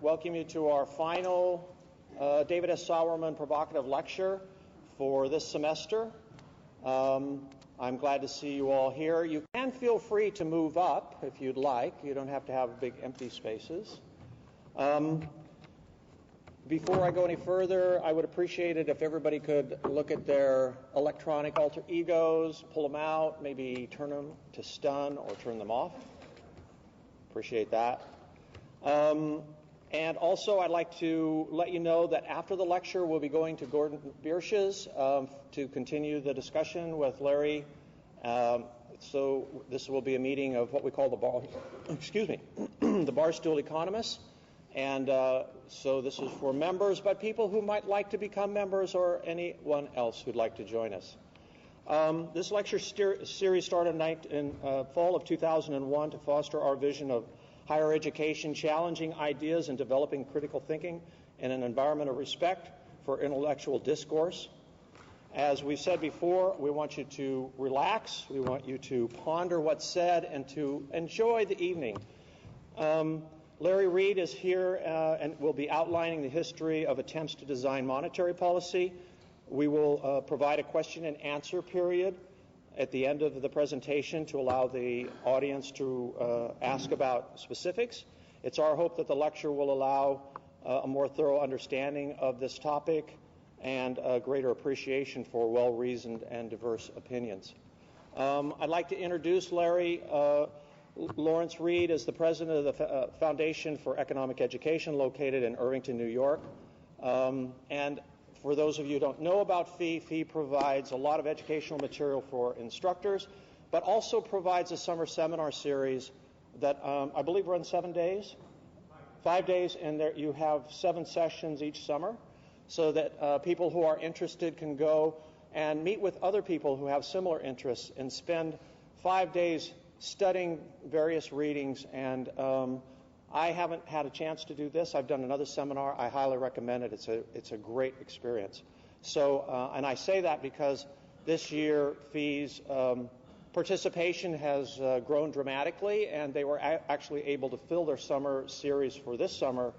welcome you to our final David S. Saurman Provocative lecture for this semester. I'm glad to see you all here. You can feel free to move up if you'd like. You don't have to have big empty spaces. Before I go any further, I would appreciate it if everybody could look at their electronic alter egos, pull them out, maybe turn them to stun or turn them off. Appreciate that. And also, I'd like to let you know that after the lecture, we'll be going to Gordon Biersch's to continue the discussion with Larry. So this will be a meeting of what we call the Barstool Economists. And so this is for members, but people who might like to become members or anyone else who'd like to join us. This lecture series started in fall of 2001 to foster our vision of higher education, challenging ideas and developing critical thinking in an environment of respect for intellectual discourse. As we said before, we want you to relax, we want you to ponder what's said, and to enjoy the evening. Larry Reed is here and will be outlining the history of attempts to design monetary policy. We will provide a question and answer period at the end of the presentation to allow the audience to ask about specifics. It's our hope that the lecture will allow a more thorough understanding of this topic and a greater appreciation for well-reasoned and diverse opinions. I'd like to introduce Larry. Lawrence Reed is the president of the Foundation for Economic Education located in Irvington, New York. And for those of you who don't know about FEE provides a lot of educational material for instructors, but also provides a summer seminar series that I believe runs 7 days? 5 days, and there you have 7 sessions each summer, so that people who are interested can go and meet with other people who have similar interests and spend 5 days studying various readings. And I haven't had a chance to do this. I've done another seminar. I highly recommend it. It's a great experience. So, and I say that because this year FEE's participation has grown dramatically, and they were actually able to fill their summer series for this summer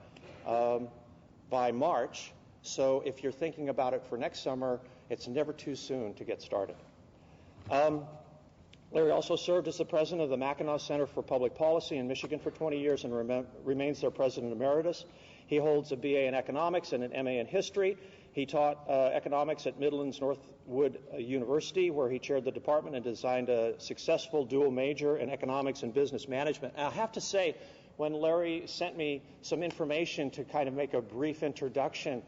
by March. So if you're thinking about it for next summer, it's never too soon to get started. Larry also served as the president of the Mackinac Center for Public Policy in Michigan for 20 years and remains their president emeritus. He holds a BA in economics and an MA in history. He taught economics at Midlands Northwood University, where he chaired the department and designed a successful dual major in economics and business management. And I have to say, when Larry sent me some information to kind of make a brief introduction,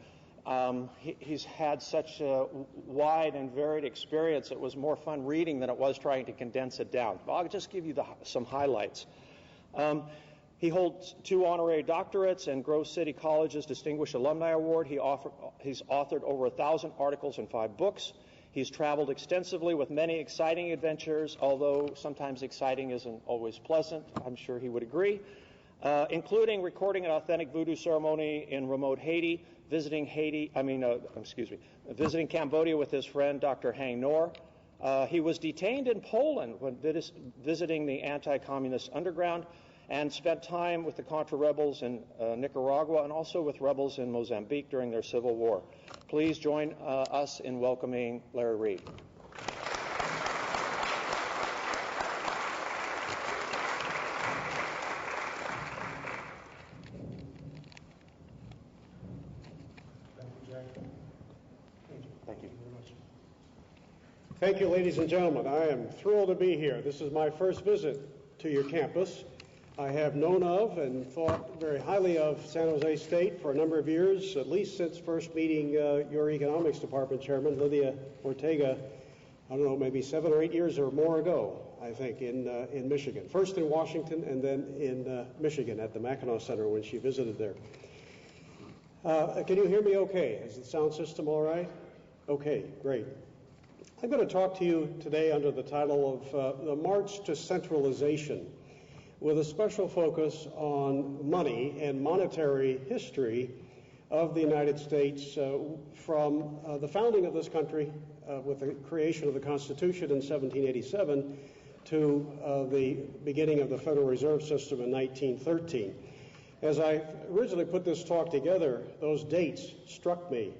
he's had such a wide and varied experience. It was more fun reading than it was trying to condense it down. But I'll just give you some highlights. He holds 2 honorary doctorates and Grove City College's Distinguished Alumni Award. He's authored over 1,000 articles and 5 books. He's traveled extensively with many exciting adventures, although sometimes exciting isn't always pleasant. I'm sure he would agree. Including recording an authentic voodoo ceremony in remote Haiti, visiting Cambodia with his friend Dr. Hang Nor. He was detained in Poland when visiting the anti-communist underground, and spent time with the Contra rebels in Nicaragua and also with rebels in Mozambique during their civil war. Please join us in welcoming Larry Reed. Thank you, ladies and gentlemen. I am thrilled to be here. This is my first visit to your campus. I have known of and thought very highly of San Jose State for a number of years, at least since first meeting your economics department chairman, Lydia Ortega, I don't know, maybe 7 or 8 years or more ago, I think, in Michigan. First in Washington and then in Michigan at the Mackinac Center when she visited there. Can you hear me okay? Is the sound system all right? Okay, great. I'm going to talk to you today under the title of The March to Centralization, with a special focus on money and monetary history of the United States from the founding of this country with the creation of the Constitution in 1787 to the beginning of the Federal Reserve System in 1913. As I originally put this talk together, those dates struck me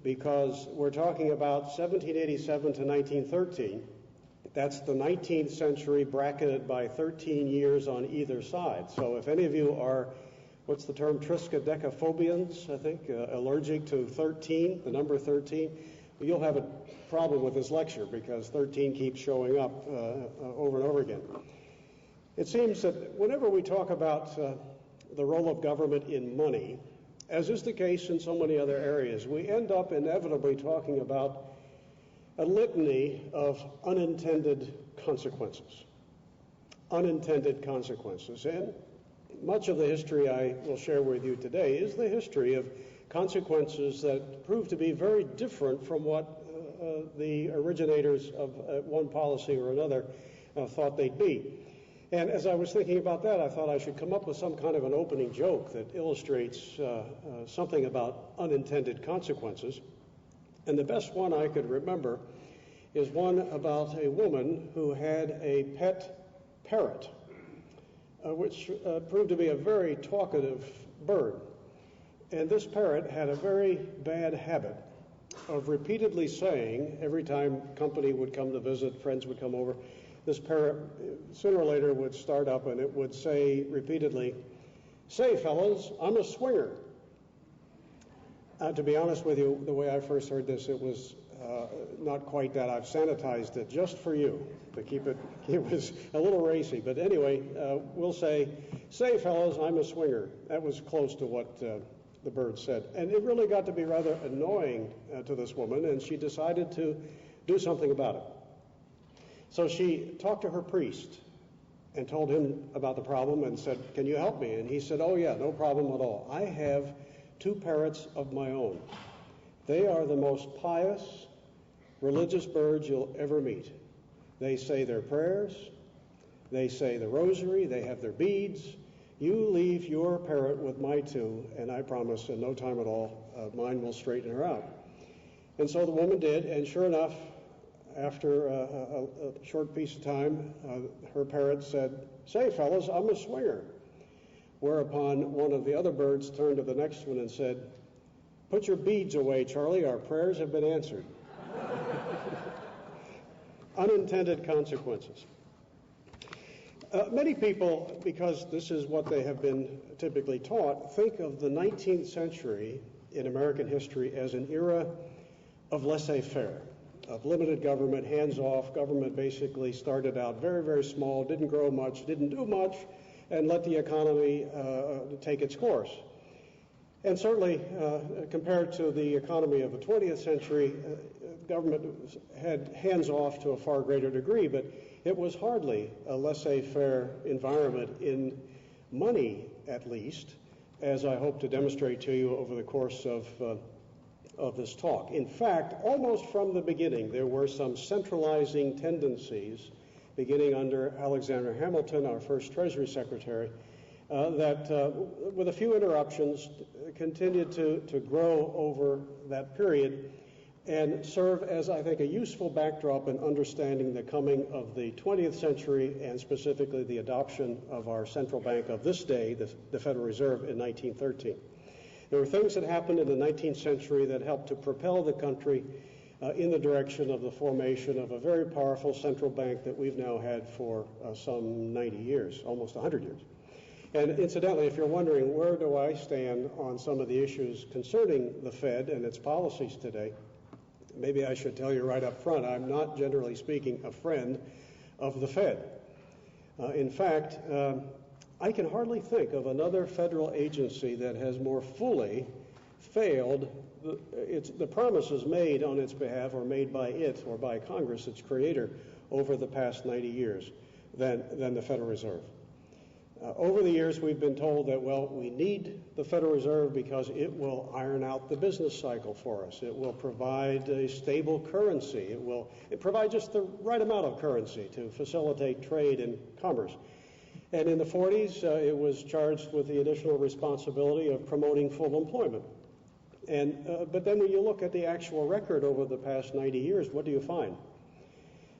because we're talking about 1787 to 1913. That's the 19th century bracketed by 13 years on either side. So if any of you are, what's the term, triskaidekaphobians, I think, allergic to 13, the number 13, you'll have a problem with this lecture because 13 keeps showing up over and over again. It seems that whenever we talk about the role of government in money, as is the case in so many other areas, we end up inevitably talking about a litany of unintended consequences. Unintended consequences. And much of the history I will share with you today is the history of consequences that prove to be very different from what the originators of one policy or another thought they'd be. And as I was thinking about that, I thought I should come up with some kind of an opening joke that illustrates something about unintended consequences. And the best one I could remember is one about a woman who had a pet parrot, which proved to be a very talkative bird. And this parrot had a very bad habit of repeatedly saying, every time company would come to visit, friends would come over, this parrot sooner or later would start up and it would say repeatedly, "Say, fellas, I'm a swinger." To be honest with you, the way I first heard this, it was not quite that. I've sanitized it just for you to keep it. It was a little racy, but anyway, we'll say, "Say, fellas, I'm a swinger." That was close to what the bird said, and it really got to be rather annoying to this woman, and she decided to do something about it. So she talked to her priest and told him about the problem and said, "Can you help me?" And he said, "Oh yeah, no problem at all. I have 2 parrots of my own. They are the most pious, religious birds you'll ever meet. They say their prayers, they say the rosary, they have their beads. You leave your parrot with my 2, and I promise in no time at all, mine will straighten her out." And so the woman did, and sure enough, after a short piece of time, her parrot said, "Say, fellas, I'm a swinger." Whereupon one of the other birds turned to the next one and said, "Put your beads away, Charlie. Our prayers have been answered." Unintended consequences. Many people, because this is what they have been typically taught, think of the 19th century in American history as an era of laissez-faire, of limited government, hands-off. Government basically started out very, very small, didn't grow much, didn't do much, and let the economy take its course. And certainly, compared to the economy of the 20th century, government had hands-off to a far greater degree, but it was hardly a laissez-faire environment in money, at least, as I hope to demonstrate to you over the course of this talk. In fact, almost from the beginning, there were some centralizing tendencies, beginning under Alexander Hamilton, our first Treasury Secretary, that, with a few interruptions, continued to grow over that period and serve as, I think, a useful backdrop in understanding the coming of the 20th century and specifically the adoption of our central bank of this day, the Federal Reserve, in 1913. There were things that happened in the 19th century that helped to propel the country in the direction of the formation of a very powerful central bank that we've now had for some 90 years, almost 100 years. And incidentally, if you're wondering where do I stand on some of the issues concerning the Fed and its policies today, maybe I should tell you right up front, I'm not, generally speaking, a friend of the Fed. In fact, I can hardly think of another federal agency that has more fully failed the promises made on its behalf or made by it or by Congress, its creator, over the past 90 years than the Federal Reserve. Over the years, we've been told that, well, we need the Federal Reserve because it will iron out the business cycle for us. It will provide a stable currency. It provide just the right amount of currency to facilitate trade and commerce. And in the 40s, it was charged with the additional responsibility of promoting full employment. But then when you look at the actual record over the past 90 years, what do you find?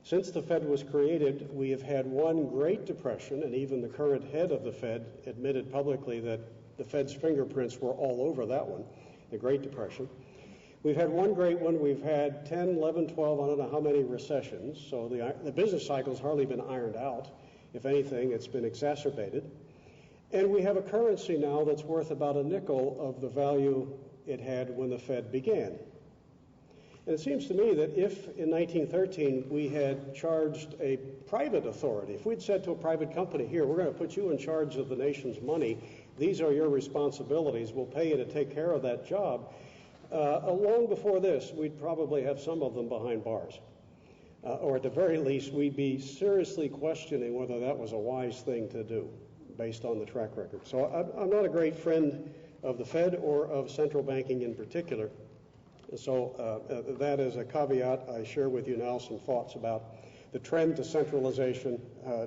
Since the Fed was created, we have had one Great Depression, and even the current head of the Fed admitted publicly that the Fed's fingerprints were all over that one, the Great Depression. We've had one great one. We've had 10, 11, 12, I don't know how many recessions, so the business cycle's hardly been ironed out. If anything, it's been exacerbated. And we have a currency now that's worth about a nickel of the value it had when the Fed began. And it seems to me that if in 1913 we had charged a private authority, if we'd said to a private company, here, we're going to put you in charge of the nation's money, these are your responsibilities, we'll pay you to take care of that job, long before this, we'd probably have some of them behind bars. Or at the very least, we'd be seriously questioning whether that was a wise thing to do based on the track record. So I'm not a great friend of the Fed or of central banking in particular. So that is a caveat. I share with you now some thoughts about the trend to centralization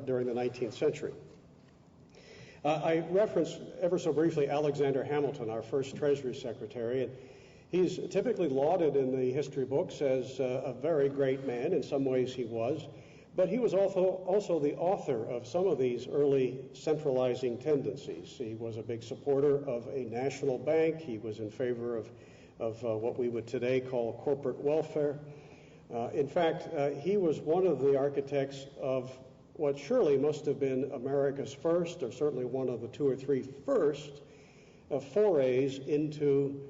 during the 19th century. I referenced ever so briefly Alexander Hamilton, our first Treasury Secretary, and he's typically lauded in the history books as a very great man. In some ways he was, but he was also the author of some of these early centralizing tendencies. He was a big supporter of a national bank. He was in favor of what we would today call corporate welfare. In fact, he was one of the architects of what surely must have been America's first, or certainly one of the two or three first, forays into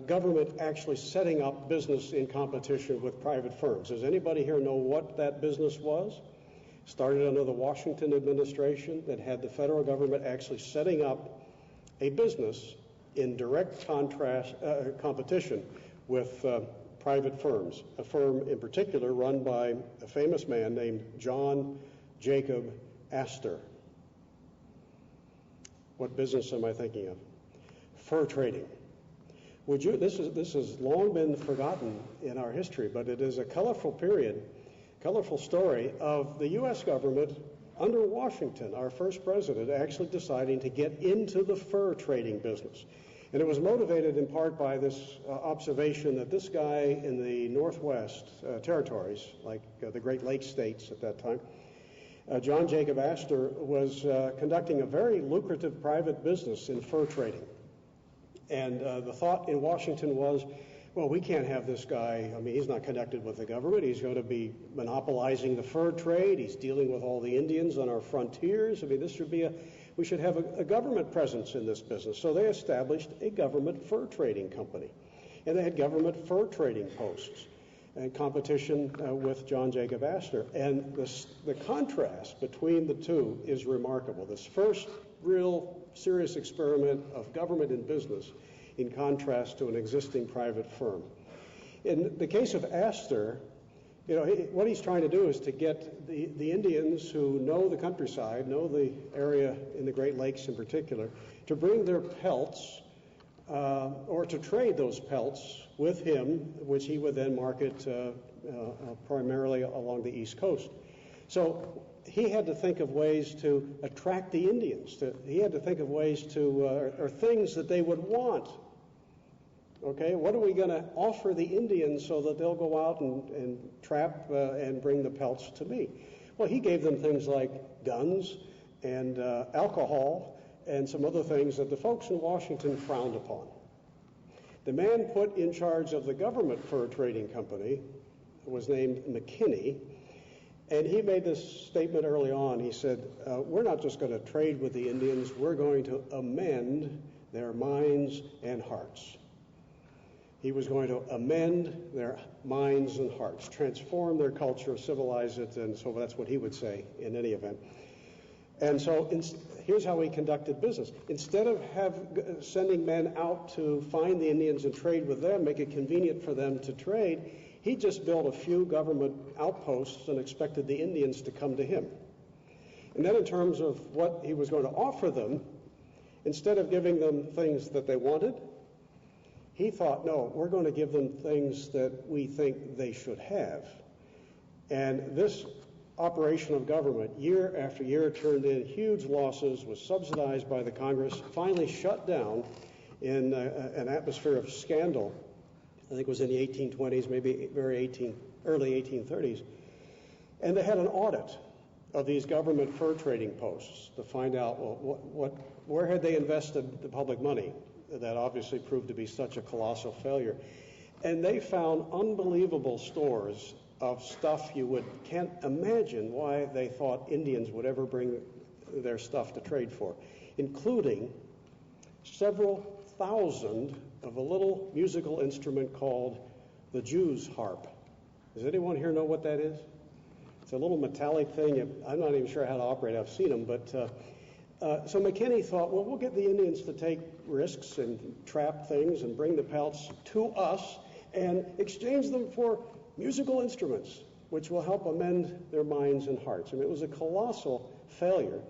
government actually setting up business in competition with private firms. Does anybody here know what that business was? Started under the Washington administration that had the federal government actually setting up a business in direct competition with private firms, a firm in particular run by a famous man named John Jacob Astor. What business am I thinking of? Fur trading. This has long been forgotten in our history, but it is a colorful story of the U.S. government under Washington, our first president, actually deciding to get into the fur trading business. And it was motivated in part by this observation that this guy in the Northwest territories, like the Great Lakes states at that time, John Jacob Astor was conducting a very lucrative private business in fur trading. And the thought in Washington was, well, we can't have this guy. I mean, he's not connected with the government. He's going to be monopolizing the fur trade. He's dealing with all the Indians on our frontiers. I mean, we should have a government presence in this business. So they established a government fur trading company. And they had government fur trading posts in competition with John Jacob Astor. And the contrast between the two is remarkable. This first real serious experiment of government in business in contrast to an existing private firm. In the case of Astor, what he's trying to do is to get the Indians who know the countryside, know the area in the Great Lakes in particular, to bring their pelts or to trade those pelts with him, which he would then market primarily along the East Coast. So he had to think of ways to attract the Indians. He had to think of ways or things that they would want. Okay, what are we going to offer the Indians so that they'll go out and trap and bring the pelts to me? Well, he gave them things like guns and alcohol and some other things that the folks in Washington frowned upon. The man put in charge of the government fur trading company was named McKinney, and he made this statement early on. He said, we're not just going to trade with the Indians, we're going to amend their minds and hearts. He was going to amend their minds and hearts, transform their culture, civilize it, and so that's what he would say in any event. And so here's how he conducted business. Instead of sending men out to find the Indians and trade with them, make it convenient for them to trade, he just built a few government outposts and expected the Indians to come to him. And then in terms of what he was going to offer them, instead of giving them things that they wanted, he thought, no, we're going to give them things that we think they should have. And this operation of government, year after year, turned in huge losses, was subsidized by the Congress, finally shut down in an atmosphere of scandal. I think it was in the 1820s, maybe very early 1830s. And they had an audit of these government fur trading posts to find out, well, where had they invested the public money that obviously proved to be such a colossal failure. And they found unbelievable stores of stuff can't imagine why they thought Indians would ever bring their stuff to trade for, including several thousand of a little musical instrument called the Jew's harp. Does anyone here know what that is? It's a little metallic thing. I'm not even sure how to operate. I've seen them, but so McKinney thought, well, we'll get the Indians to take risks and trap things and bring the pelts to us and exchange them for musical instruments, which will help amend their minds and hearts. I mean, it was a colossal failure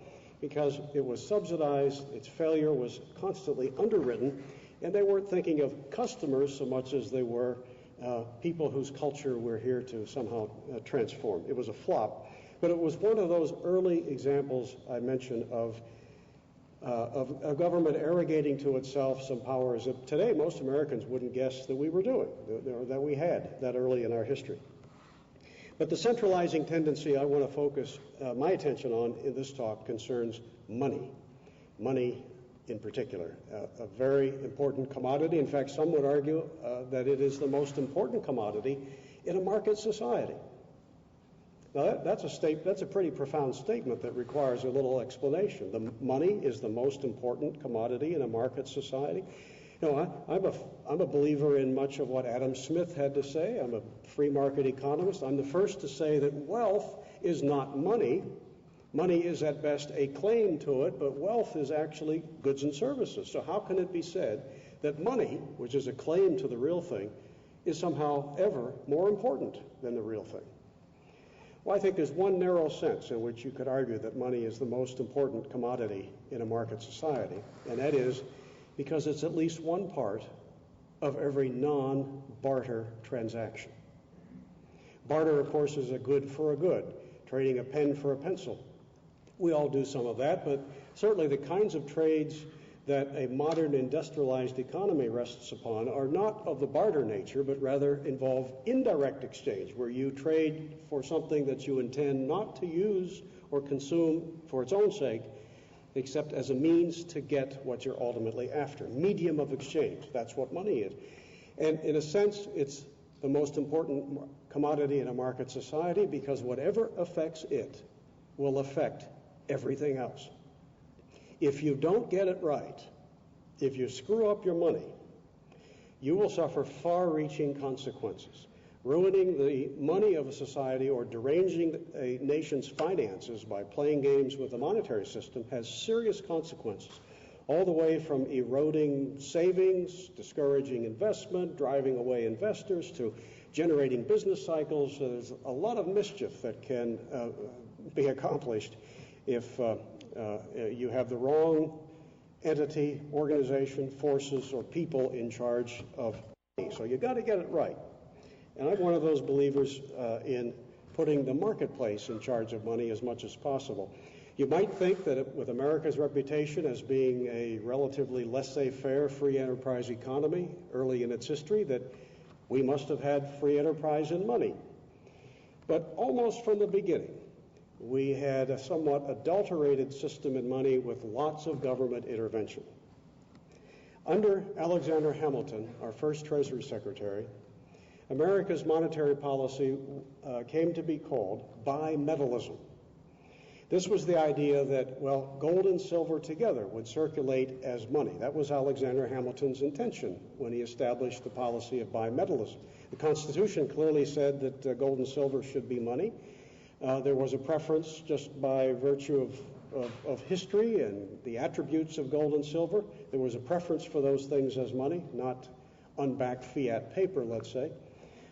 because it was subsidized, its failure was constantly underwritten, and they weren't thinking of customers so much as they were people whose culture we're here to somehow transform. It was a flop, but it was one of those early examples I mentioned of a government arrogating to itself some powers that today most Americans wouldn't guess that we were doing, that we had that early in our history. But the centralizing tendency I want to focus my attention on in this talk concerns money. Money in particular, a very important commodity. In fact, some would argue that it is the most important commodity in a market society. Now, that's a pretty profound statement that requires a little explanation. The money is the most important commodity in a market society. You know, I'm a believer in much of what Adam Smith had to say. I'm a free market economist. I'm the first to say that wealth is not money. Money is at best a claim to it, but wealth is actually goods and services. So how can it be said that money, which is a claim to the real thing, is somehow ever more important than the real thing? Well, I think there's one narrow sense in which you could argue that money is the most important commodity in a market society, and that is because it's at least one part of every non-barter transaction. Barter, of course, is a good for a good, trading a pen for a pencil. We all do some of that, but certainly the kinds of trades that a modern industrialized economy rests upon are not of the barter nature, but rather involve indirect exchange, where you trade for something that you intend not to use or consume for its own sake, except as a means to get what you're ultimately after. Medium of exchange, that's what money is. And in a sense, it's the most important commodity in a market society because whatever affects it will affect everything else. If you don't get it right, if you screw up your money, you will suffer far-reaching consequences. Ruining the money of a society or deranging a nation's finances by playing games with the monetary system has serious consequences, all the way from eroding savings, discouraging investment, driving away investors, to generating business cycles. There's a lot of mischief that can be accomplished if you have the wrong entity, organization, forces, or people in charge of money. So you got to get it right. And I'm one of those believers in putting the marketplace in charge of money as much as possible. You might think that with America's reputation as being a relatively laissez-faire free enterprise economy early in its history, that we must have had free enterprise in money. But almost from the beginning, we had a somewhat adulterated system in money with lots of government intervention. Under Alexander Hamilton, our first Treasury Secretary, America's monetary policy came to be called bimetallism. This was the idea that, well, gold and silver together would circulate as money. That was Alexander Hamilton's intention when he established the policy of bimetallism. The Constitution clearly said that gold and silver should be money. There was a preference just by virtue of history and the attributes of gold and silver. There was a preference for those things as money, not unbacked fiat paper, let's say.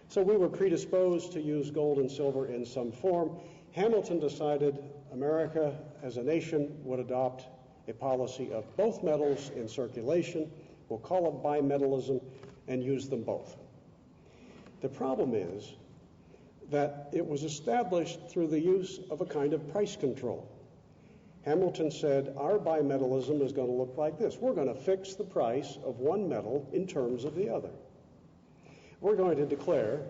So we were predisposed to use gold and silver in some form. Hamilton decided America as a nation would adopt a policy of both metals in circulation. We'll call it bimetallism and use them both. The problem is that it was established through the use of a kind of price control. Hamilton said, our bimetallism is going to look like this. We're going to fix the price of one metal in terms of the other. We're going to declare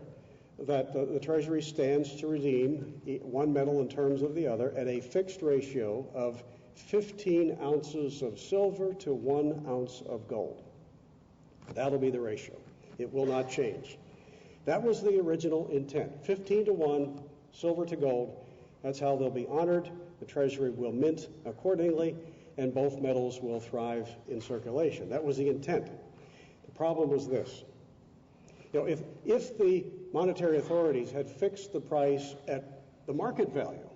that the Treasury stands to redeem one metal in terms of the other at a fixed ratio of 15 ounces of silver to 1 ounce of gold. That'll be the ratio. It will not change. That was the original intent, 15 to 1, silver to gold. That's how they'll be honored. The Treasury will mint accordingly, and both metals will thrive in circulation. That was the intent. The problem was this. If the monetary authorities had fixed the price at the market value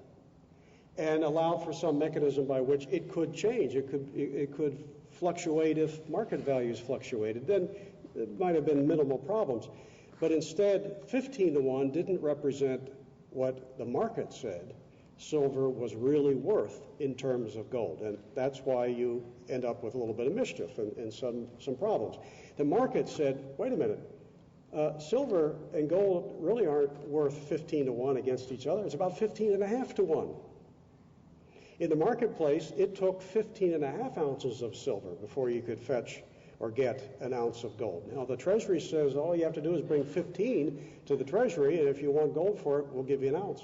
and allowed for some mechanism by which it could change, it could fluctuate if market values fluctuated, then it might have been minimal problems. But instead, 15 to 1 didn't represent what the market said silver was really worth in terms of gold. And that's why you end up with a little bit of mischief and some problems. The market said, wait a minute, silver and gold really aren't worth 15 to 1 against each other. It's about 15.5 to 1. In the marketplace, it took 15.5 ounces of silver before you could fetch or get an ounce of gold. Now, the Treasury says all you have to do is bring 15 to the Treasury, and if you want gold for it, we'll give you an ounce.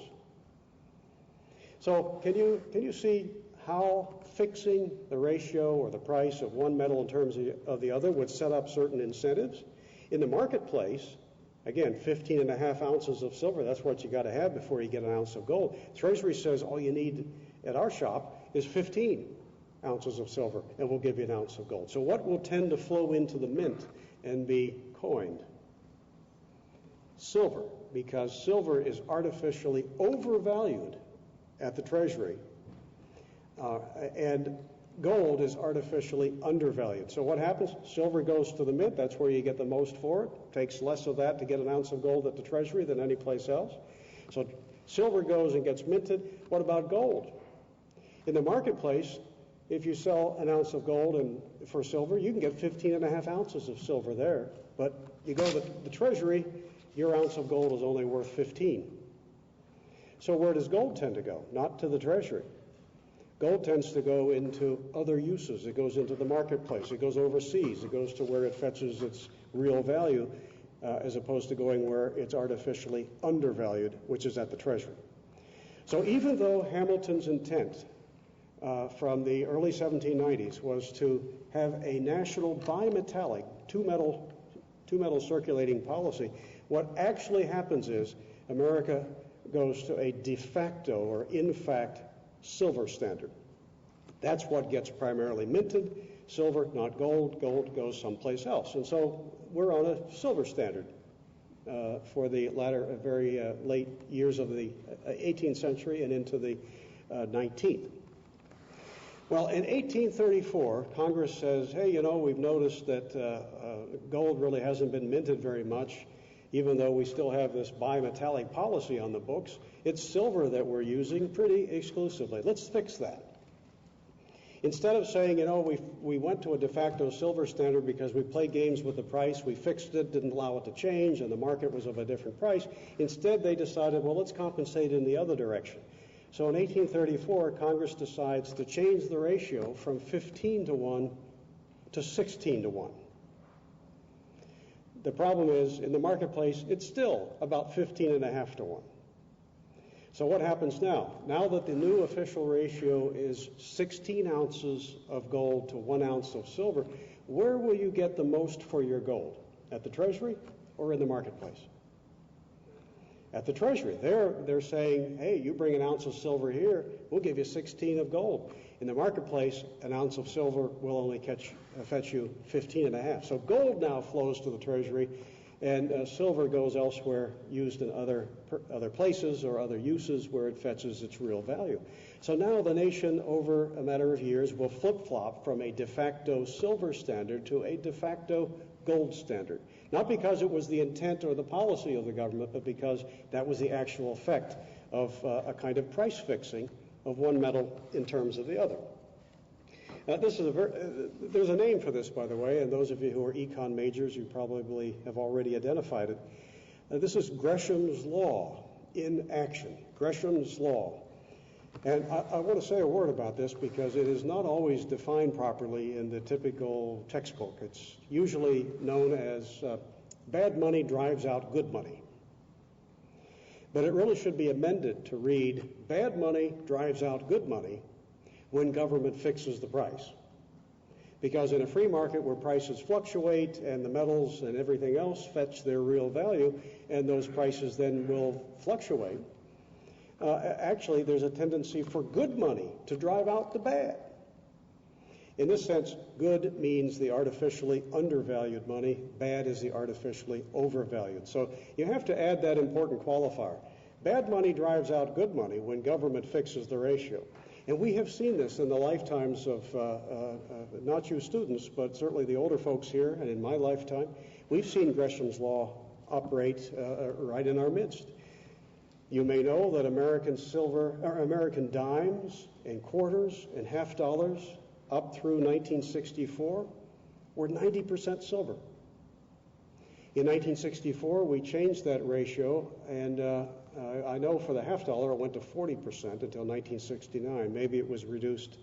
So can you see how fixing the ratio or the price of one metal in terms of the other would set up certain incentives? In the marketplace, again, 15.5 ounces of silver, that's what you got to have before you get an ounce of gold. Treasury says all you need at our shop is 15 ounces of silver, and we'll give you an ounce of gold. So what will tend to flow into the mint and be coined? Silver, because silver is artificially overvalued at the Treasury, and gold is artificially undervalued. So what happens? Silver goes to the mint. That's where you get the most for it. Takes less of that to get an ounce of gold at the Treasury than any place else. So silver goes and gets minted. What about gold? In the marketplace, if you sell an ounce of gold for silver, you can get 15.5 ounces of silver there. But you go to the Treasury, your ounce of gold is only worth 15. So where does gold tend to go? Not to the Treasury. Gold tends to go into other uses. It goes into the marketplace. It goes overseas. It goes to where it fetches its real value, as opposed to going where it's artificially undervalued, which is at the Treasury. So even though Hamilton's intent from the early 1790s was to have a national bimetallic, two metal circulating policy, what actually happens is America goes to a de facto or in fact silver standard. That's what gets primarily minted. Silver, not gold. Gold goes someplace else. And so we're on a silver standard for the very late years of the 18th century and into the 19th. Well, in 1834, Congress says, hey, we've noticed that gold really hasn't been minted very much, even though we still have this bimetallic policy on the books. It's silver that we're using pretty exclusively. Let's fix that. Instead of saying, we went to a de facto silver standard because we played games with the price, we fixed it, didn't allow it to change, and the market was of a different price. Instead, they decided, well, let's compensate in the other direction. So in 1834, Congress decides to change the ratio from 15 to 1 to 16 to 1. The problem is, in the marketplace, it's still about 15.5 to 1. So what happens now? Now that the new official ratio is 16 ounces of gold to 1 ounce of silver, where will you get the most for your gold? At the Treasury or in the marketplace? At the Treasury. They're saying, hey, you bring an ounce of silver here, we'll give you 16 of gold. In the marketplace, an ounce of silver will only fetch you 15.5. So gold now flows to the Treasury, and silver goes elsewhere, used in other places or other uses where it fetches its real value. So now the nation, over a matter of years, will flip-flop from a de facto silver standard to a de facto gold standard. Not because it was the intent or the policy of the government, but because that was the actual effect of a kind of price fixing of one metal in terms of the other. There's a name for this, by the way, and those of you who are econ majors, you probably have already identified it. This is Gresham's Law in action, Gresham's Law. And I want to say a word about this because it is not always defined properly in the typical textbook. It's usually known as bad money drives out good money. But it really should be amended to read, bad money drives out good money when government fixes the price. Because in a free market where prices fluctuate and the metals and everything else fetch their real value, and those prices then will fluctuate, actually there's a tendency for good money to drive out the bad. In this sense, good means the artificially undervalued money, bad is the artificially overvalued. So you have to add that important qualifier. Bad money drives out good money when government fixes the ratio. And we have seen this in the lifetimes of not you students, but certainly the older folks here, and in my lifetime. We've seen Gresham's Law operate right in our midst. You may know that American dimes and quarters and half dollars up through 1964 were 90% silver. In 1964, we changed that ratio, and I know for the half dollar it went to 40% until 1969. Maybe it was reduced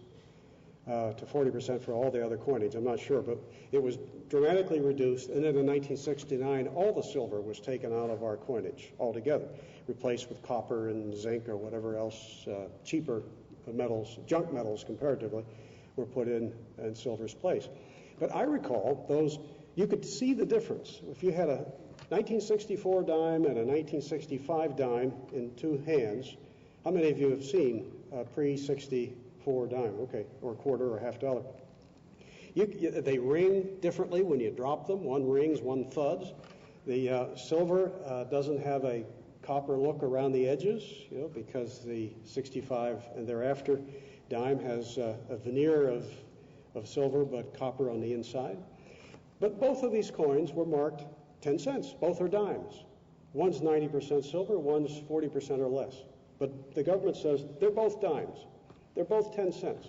to 40% for all the other coinage. I'm not sure, but it was dramatically reduced. And then in 1969, all the silver was taken out of our coinage altogether, replaced with copper and zinc or whatever else, cheaper metals, junk metals comparatively, were put in silver's place. But I recall those, you could see the difference. If you had a 1964 dime and a 1965 dime in two hands, how many of you have seen a pre-64 dime, okay, or quarter or half dollar? They ring differently when you drop them. One rings, one thuds. The silver doesn't have a copper look around the edges, because the 65 and thereafter dime has a veneer of silver but copper on the inside. But both of these coins were marked 10 cents. Both are dimes. One's 90% silver, one's 40% or less. But the government says they're both dimes. They're both 10 cents.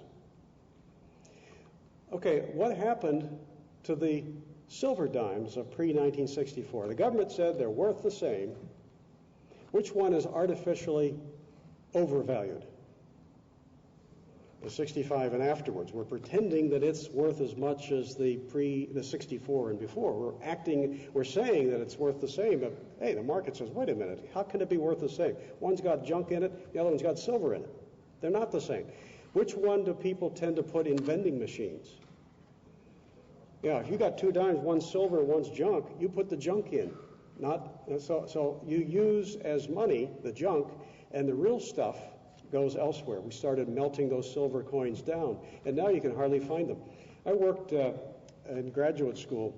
Okay, what happened to the silver dimes of pre-1964? The government said they're worth the same. Which one is artificially overvalued? The 65 and afterwards. We're pretending that it's worth as much as the 64 and before. We're saying that it's worth the same, but hey, the market says, wait a minute, how can it be worth the same? One's got junk in it, the other one's got silver in it. They're not the same. Which one do people tend to put in vending machines? Yeah, if you got two dimes, one's silver, one's junk, you put the junk in. So you use as money the junk, and the real stuff goes elsewhere. We started melting those silver coins down, and now you can hardly find them. I worked in graduate school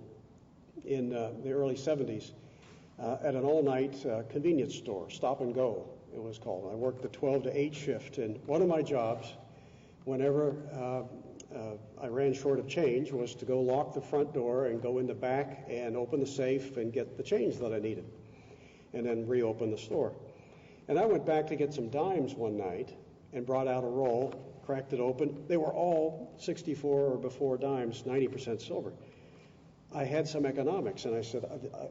in the early 70s at an all-night convenience store, Stop and Go, it was called. I worked the 12 to 8 shift, and one of my jobs, whenever I ran short of change, was to go lock the front door and go in the back and open the safe and get the change that I needed, and then reopen the store. And I went back to get some dimes one night and brought out a roll, cracked it open. They were all 64 or before dimes, 90% silver. I had some economics, and I said,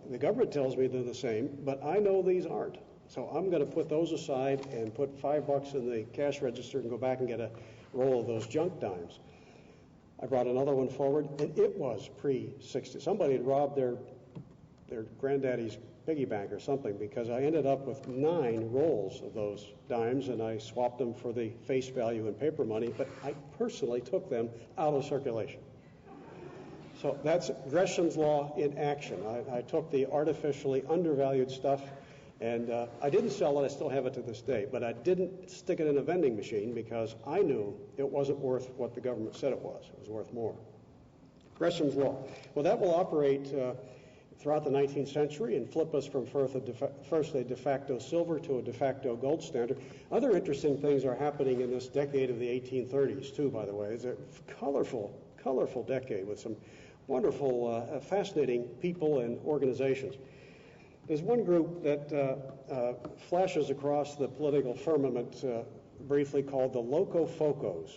the government tells me they're the same, but I know these aren't. So I'm going to put those aside and put $5 in the cash register and go back and get a roll of those junk dimes. I brought another one forward, and it was pre-60. Somebody had robbed their granddaddy's piggy bank or something, because I ended up with 9 rolls of those dimes, and I swapped them for the face value in paper money, but I personally took them out of circulation. So that's Gresham's Law in action. I took the artificially undervalued stuff, and I didn't sell it. I still have it to this day, but I didn't stick it in a vending machine because I knew it wasn't worth what the government said it was. It was worth more. Gresham's Law. Well, that will operate throughout the 19th century and flip us from first a de facto silver to a de facto gold standard. Other interesting things are happening in this decade of the 1830s, too, by the way. It's a colorful decade with some wonderful, fascinating people and organizations. There's one group that flashes across the political firmament briefly called the Locofocos.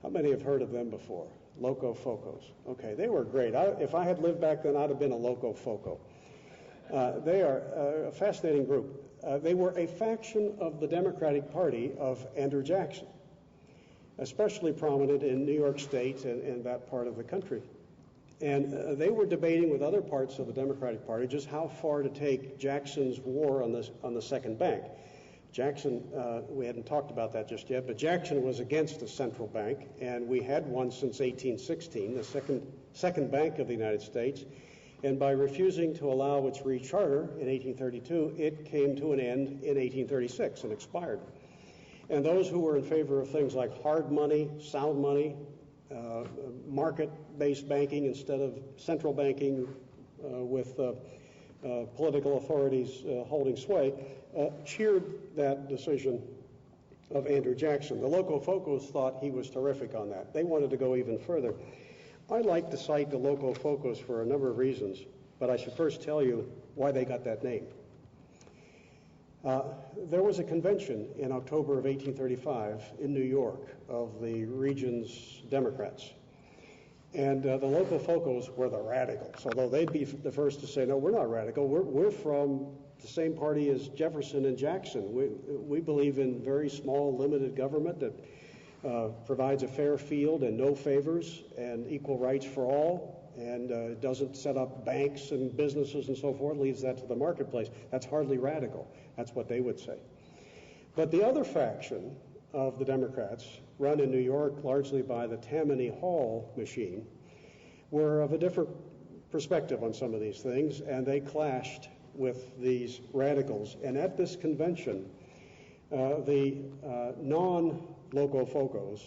How many have heard of them before? Locofocos. Okay, they were great. If I had lived back then, I'd have been a Locofoco. They are a fascinating group. They were a faction of the Democratic Party of Andrew Jackson, especially prominent in New York State and that part of the country. And they were debating with other parts of the Democratic Party just how far to take Jackson's war on the second bank. Jackson, we hadn't talked about that just yet, but Jackson was against the central bank, and we had one since 1816, the second bank of the United States. And by refusing to allow its recharter in 1832, it came to an end in 1836 and expired. And those who were in favor of things like hard money, sound money, market-based banking instead of central banking with political authorities holding sway, cheered that decision of Andrew Jackson. The Locofocos thought he was terrific on that. They wanted to go even further. I like to cite the Locofocos for a number of reasons, but I should first tell you why they got that name. There was a convention in October of 1835 in New York of the region's Democrats. And the Locofocos were the radicals, although they'd be the first to say, no, we're not radical. We're from the same party as Jefferson and Jackson. We believe in very small, limited government that provides a fair field and no favors and equal rights for all, and doesn't set up banks and businesses and so forth, leaves that to the marketplace. That's hardly radical. That's what they would say. But the other faction of the Democrats, run in New York largely by the Tammany Hall machine, were of a different perspective on some of these things, and they clashed with these radicals. And at this convention, the non-Locofocos,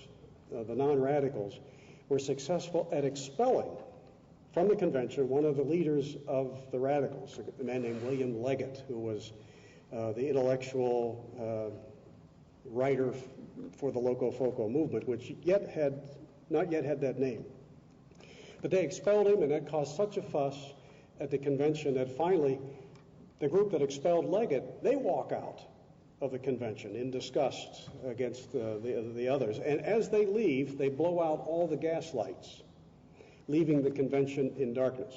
the non-radicals, were successful at expelling from the convention one of the leaders of the radicals, a man named William Leggett, who was the intellectual writer for the Locofoco movement, which not yet had that name. But they expelled him, and that caused such a fuss at the convention that finally the group that expelled Leggett, they walk out of the convention in disgust against the others. And as they leave, they blow out all the gas lights, leaving the convention in darkness.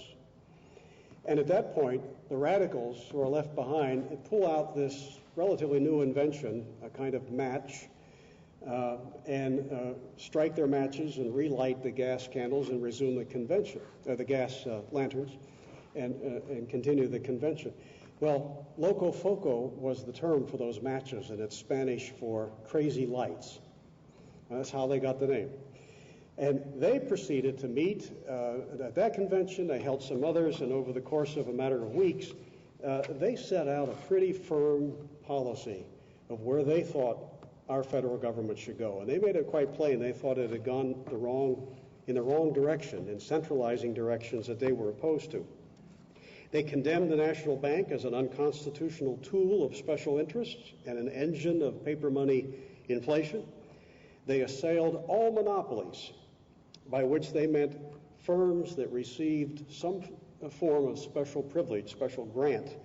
And at that point, the radicals who are left behind pull out this relatively new invention, a kind of match, and strike their matches and relight the gas candles and resume the convention, the gas lanterns, and continue the convention. Well, Locofoco was the term for those matches, and it's Spanish for crazy lights. That's how they got the name. And they proceeded to meet at that convention. They held some others, and over the course of a matter of weeks, they set out a pretty firm policy of where they thought our federal government should go. And they made it quite plain. They thought it had gone in the wrong direction, in centralizing directions that they were opposed to. They condemned the national bank as an unconstitutional tool of special interests and an engine of paper money inflation. They assailed all monopolies, by which they meant firms that received some form of special privilege, special grant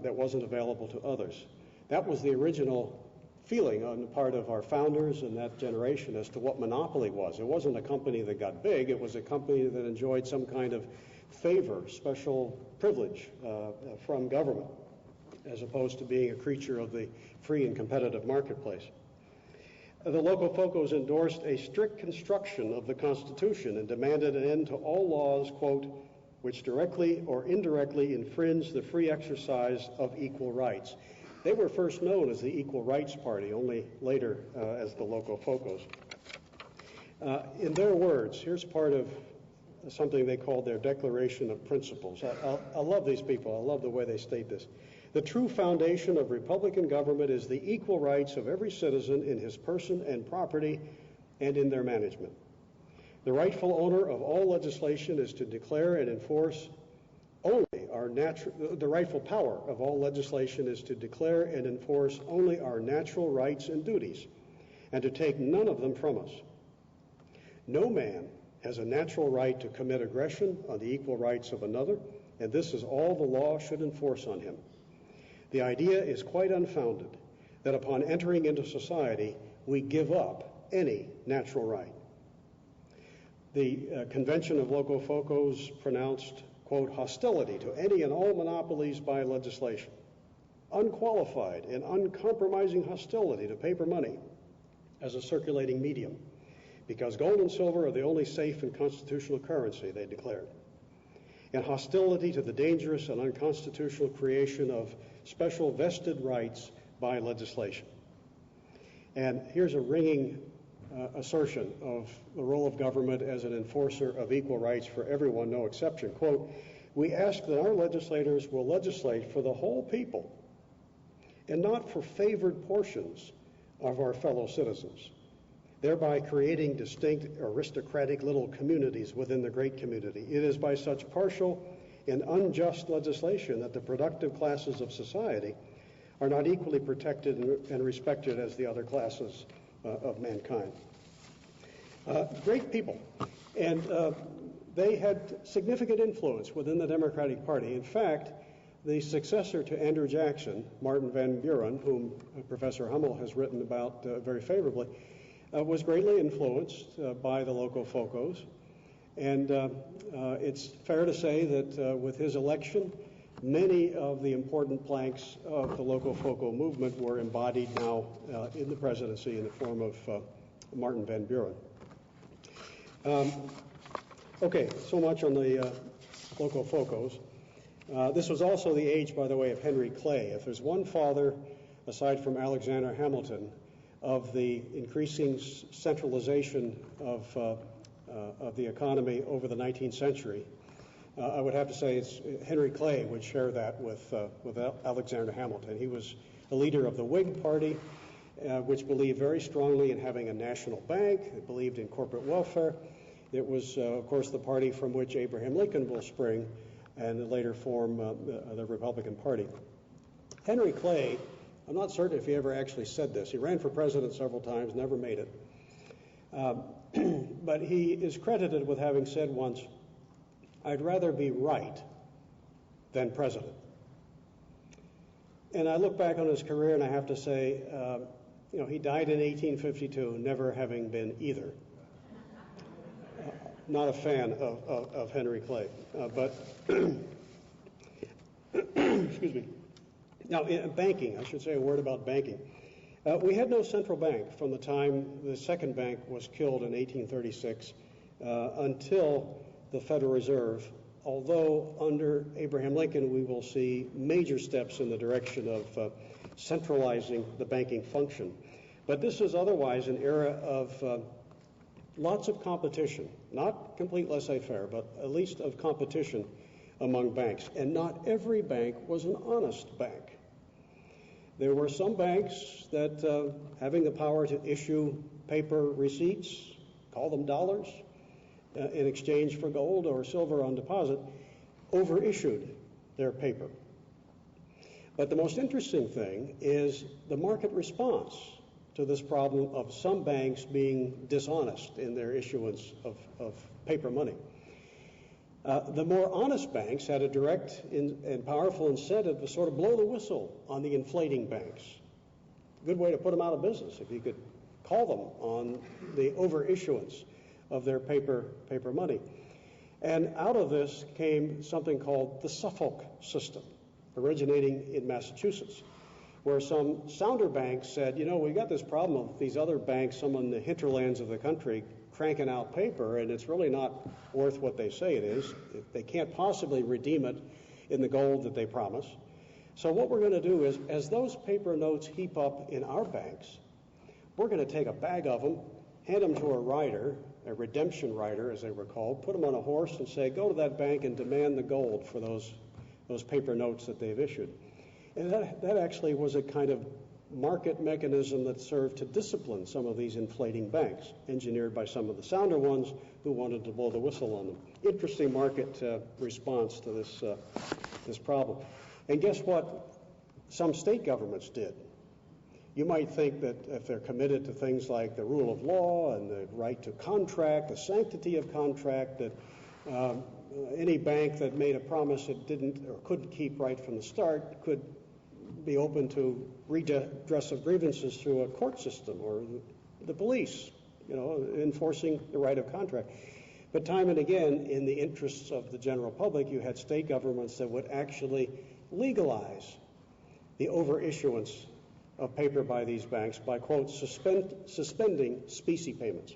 that wasn't available to others. That was the original feeling on the part of our founders and that generation as to what monopoly was. It wasn't a company that got big. It was a company that enjoyed some kind of favor, special privilege from government, as opposed to being a creature of the free and competitive marketplace. The Locofocos endorsed a strict construction of the Constitution and demanded an end to all laws, quote, which directly or indirectly infringe the free exercise of equal rights. They were first known as the Equal Rights Party, only later as the Locofocos. In their words, here's part of something they called their Declaration of Principles. I love these people. I love the way they state this. The true foundation of Republican government is the equal rights of every citizen in his person and property and in their management. The rightful owner of all legislation is to declare and enforce only the rightful power of all legislation is to declare and enforce only our natural rights and duties, and to take none of them from us. No man has a natural right to commit aggression on the equal rights of another, and this is all the law should enforce on him. The idea is quite unfounded that upon entering into society, we give up any natural right. The Convention of Locofocos pronounced, quote, hostility to any and all monopolies by legislation, unqualified and uncompromising hostility to paper money as a circulating medium, because gold and silver are the only safe and constitutional currency, they declared, and hostility to the dangerous and unconstitutional creation of special vested rights by legislation. And here's a ringing assertion of the role of government as an enforcer of equal rights for everyone, no exception. Quote, "We ask that our legislators will legislate for the whole people and not for favored portions of our fellow citizens, thereby creating distinct aristocratic little communities within the great community. It is by such partial and unjust legislation that the productive classes of society are not equally protected and respected as the other classes of mankind." Great people. And they had significant influence within the Democratic Party. In fact, the successor to Andrew Jackson, Martin Van Buren, whom Professor Hummel has written about very favorably, was greatly influenced by the local FOCOs. And it's fair to say that with his election, many of the important planks of the local FOCO movement were embodied now in the presidency in the form of Martin Van Buren. Okay, so much on the local FOCOs. This was also the age, by the way, of Henry Clay. If there's one father, aside from Alexander Hamilton, of the increasing centralization of the economy over the 19th century, I would have to say it's Henry Clay would share that with Alexander Hamilton. He was a leader of the Whig Party, which believed very strongly in having a national bank. It believed in corporate welfare. It was, of course, the party from which Abraham Lincoln will spring and later form the Republican Party. Henry Clay, I'm not certain if he ever actually said this. He ran for president several times, never made it. But he is credited with having said once, "I'd rather be right than president." And I look back on his career and I have to say, he died in 1852, never having been either. Not a fan of Henry Clay. But, excuse me. Now, in banking, I should say a word about banking. We had no central bank from the time the second bank was killed in 1836 until the Federal Reserve, although under Abraham Lincoln we will see major steps in the direction of centralizing the banking function. But this is otherwise an era of lots of competition, not complete laissez-faire, but at least of competition among banks. And not every bank was an honest bank. There were some banks that, having the power to issue paper receipts, call them dollars, in exchange for gold or silver on deposit, overissued their paper. But the most interesting thing is the market response to this problem of some banks being dishonest in their issuance of paper money. The more honest banks had a direct and powerful incentive to sort of blow the whistle on the inflating banks. Good way to put them out of business if you could call them on the overissuance of their paper money. And out of this came something called the Suffolk system, originating in Massachusetts, where some sounder banks said, we got this problem of these other banks, some in the hinterlands of the country, cranking out paper, and it's really not worth what they say it is. They can't possibly redeem it in the gold that they promise. So what we're going to do is, as those paper notes heap up in our banks, we're going to take a bag of them, hand them to a rider, a redemption rider, as they were called, put them on a horse and say, go to that bank and demand the gold for those paper notes that they've issued. And that actually was a kind of market mechanism that served to discipline some of these inflating banks, engineered by some of the sounder ones who wanted to blow the whistle on them. Interesting market response to this problem. And guess what some state governments did? You might think that if they're committed to things like the rule of law and the right to contract, the sanctity of contract, that any bank that made a promise it didn't or couldn't keep right from the start could be open to redress of grievances through a court system or the police, enforcing the right of contract. But time and again, in the interests of the general public, you had state governments that would actually legalize the overissuance of paper by these banks by, quote, suspending specie payments.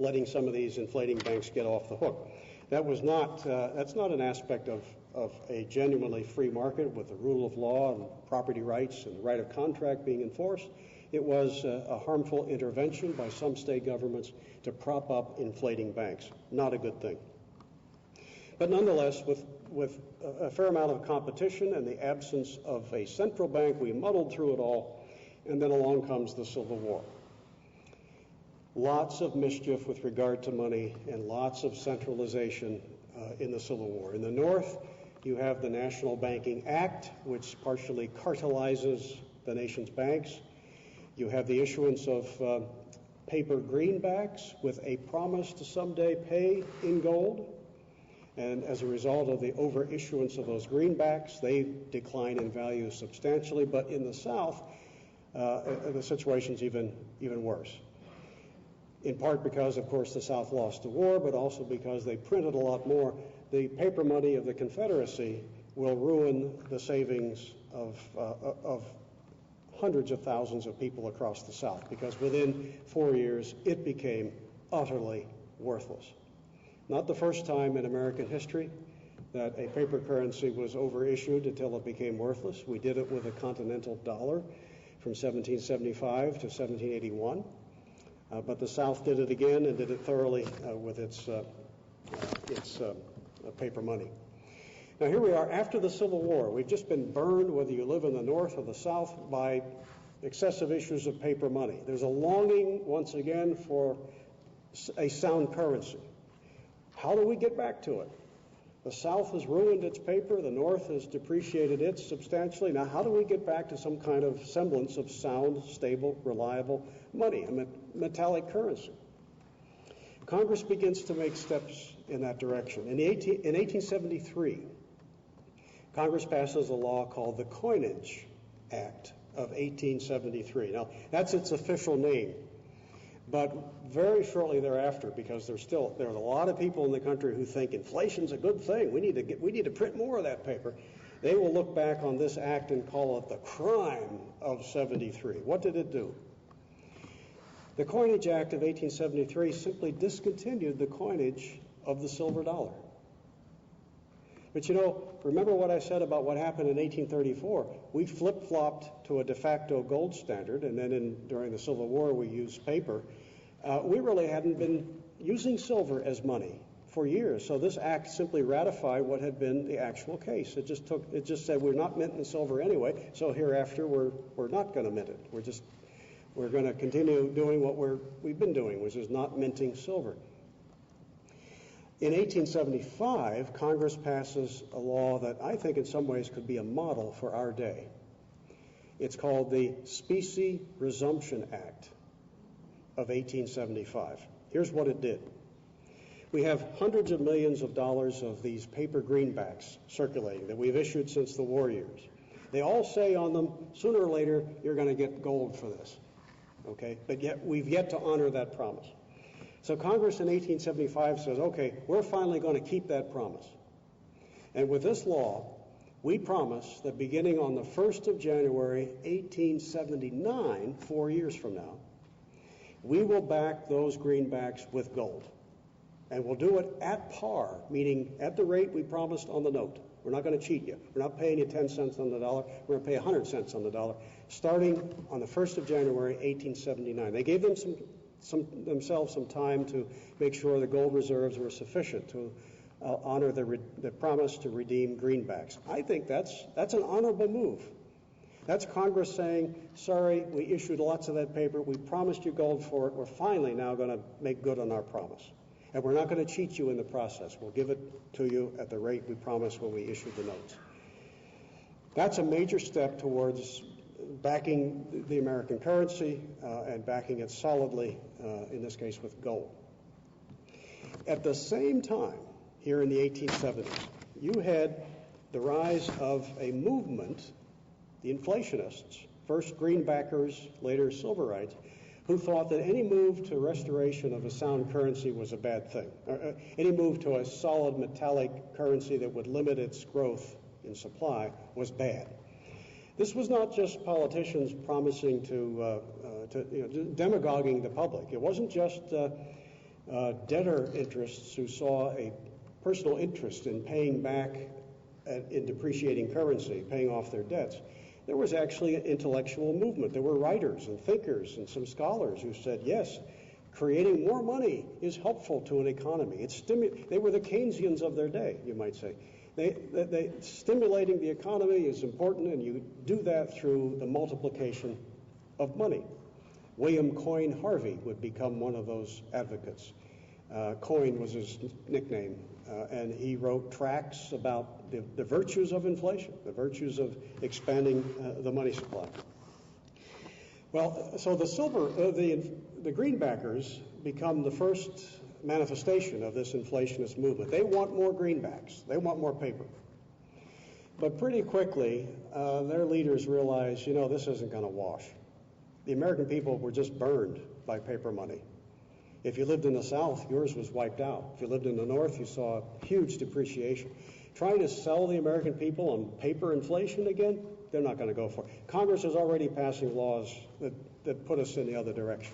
letting some of these inflating banks get off the hook. That's not an aspect of a genuinely free market with the rule of law and property rights and the right of contract being enforced. It was a harmful intervention by some state governments to prop up inflating banks. Not a good thing. But nonetheless, with a fair amount of competition and the absence of a central bank, we muddled through it all, and then along comes the Civil War. Lots of mischief with regard to money and lots of centralization in the Civil War. In the North, you have the National Banking Act, which partially cartelizes the nation's banks. You have the issuance of paper greenbacks with a promise to someday pay in gold. And as a result of the overissuance of those greenbacks, they decline in value substantially. But in the South, the situation's even worse. In part because, of course, the South lost the war, but also because they printed a lot more. The paper money of the Confederacy will ruin the savings of hundreds of thousands of people across the South, because within 4 years, it became utterly worthless. Not the first time in American history that a paper currency was overissued until it became worthless. We did it with a continental dollar from 1775 to 1781. But the South did it again and did it thoroughly with its paper money. Now here we are after the Civil War. We've just been burned, whether you live in the North or the South, by excessive issues of paper money. There's a longing, once again, for a sound currency. How do we get back to it? The South has ruined its paper. The North has depreciated its substantially. Now, how do we get back to some kind of semblance of sound, stable, reliable money, a metallic currency? Congress begins to make steps in that direction. In 1873, Congress passes a law called the Coinage Act of 1873. Now, that's its official name. But very shortly thereafter, because there are a lot of people in the country who think inflation's a good thing, we need to print more of that paper, they will look back on this act and call it the crime of 73. What did it do? The Coinage Act of 1873 simply discontinued the coinage of the silver dollar. But remember what I said about what happened in 1834. We flip-flopped to a de facto gold standard, and then during the Civil War we used paper. We really hadn't been using silver as money for years, so this act simply ratified what had been the actual case. It just said we're not minting silver anyway, so hereafter we're not going to mint it. We're going to continue doing what we've been doing, which is not minting silver. In 1875, Congress passes a law that I think in some ways could be a model for our day. It's called the Specie Resumption Act of 1875. Here's what it did. We have hundreds of millions of dollars of these paper greenbacks circulating that we've issued since the war years. They all say on them, sooner or later, you're going to get gold for this. Okay? But yet we've yet to honor that promise. So Congress in 1875 says, okay, we're finally going to keep that promise. And with this law, we promise that beginning on the 1st of January, 1879, 4 years from now, we will back those greenbacks with gold. And we'll do it at par, meaning at the rate we promised on the note. We're not going to cheat you. We're not paying you 10 cents on the dollar. We're going to pay 100 cents on the dollar, starting on the 1st of January, 1879. They gave themselves some time to make sure the gold reserves were sufficient to honor the promise to redeem greenbacks. I think that's an honorable move. That's Congress saying, sorry, we issued lots of that paper. We promised you gold for it. We're finally now going to make good on our promise. And we're not going to cheat you in the process. We'll give it to you at the rate we promised when we issued the notes. That's a major step towards backing the American currency and backing it solidly, in this case with gold. At the same time, here in the 1870s, you had the rise of a movement, the inflationists, first greenbackers, later silverites, who thought that any move to restoration of a sound currency was a bad thing. Any move to a solid metallic currency that would limit its growth in supply was bad. This was not just politicians promising demagoguing the public. It wasn't just debtor interests who saw a personal interest in paying back in depreciating currency, paying off their debts. There was actually an intellectual movement. There were writers and thinkers and some scholars who said, yes, creating more money is helpful to an economy. They were the Keynesians of their day, you might say. Stimulating the economy is important, and you do that through the multiplication of money. William Coin Harvey would become one of those advocates. Coin was his nickname, and he wrote tracts about the virtues of inflation, the virtues of expanding the money supply. Well, so the greenbackers become the first manifestation of this inflationist movement. They want more greenbacks. They want more paper. But pretty quickly, their leaders realize, this isn't going to wash. The American people were just burned by paper money. If you lived in the South, yours was wiped out. If you lived in the North, you saw huge depreciation. Trying to sell the American people on paper inflation again, they're not going to go for it. Congress is already passing laws that put us in the other direction.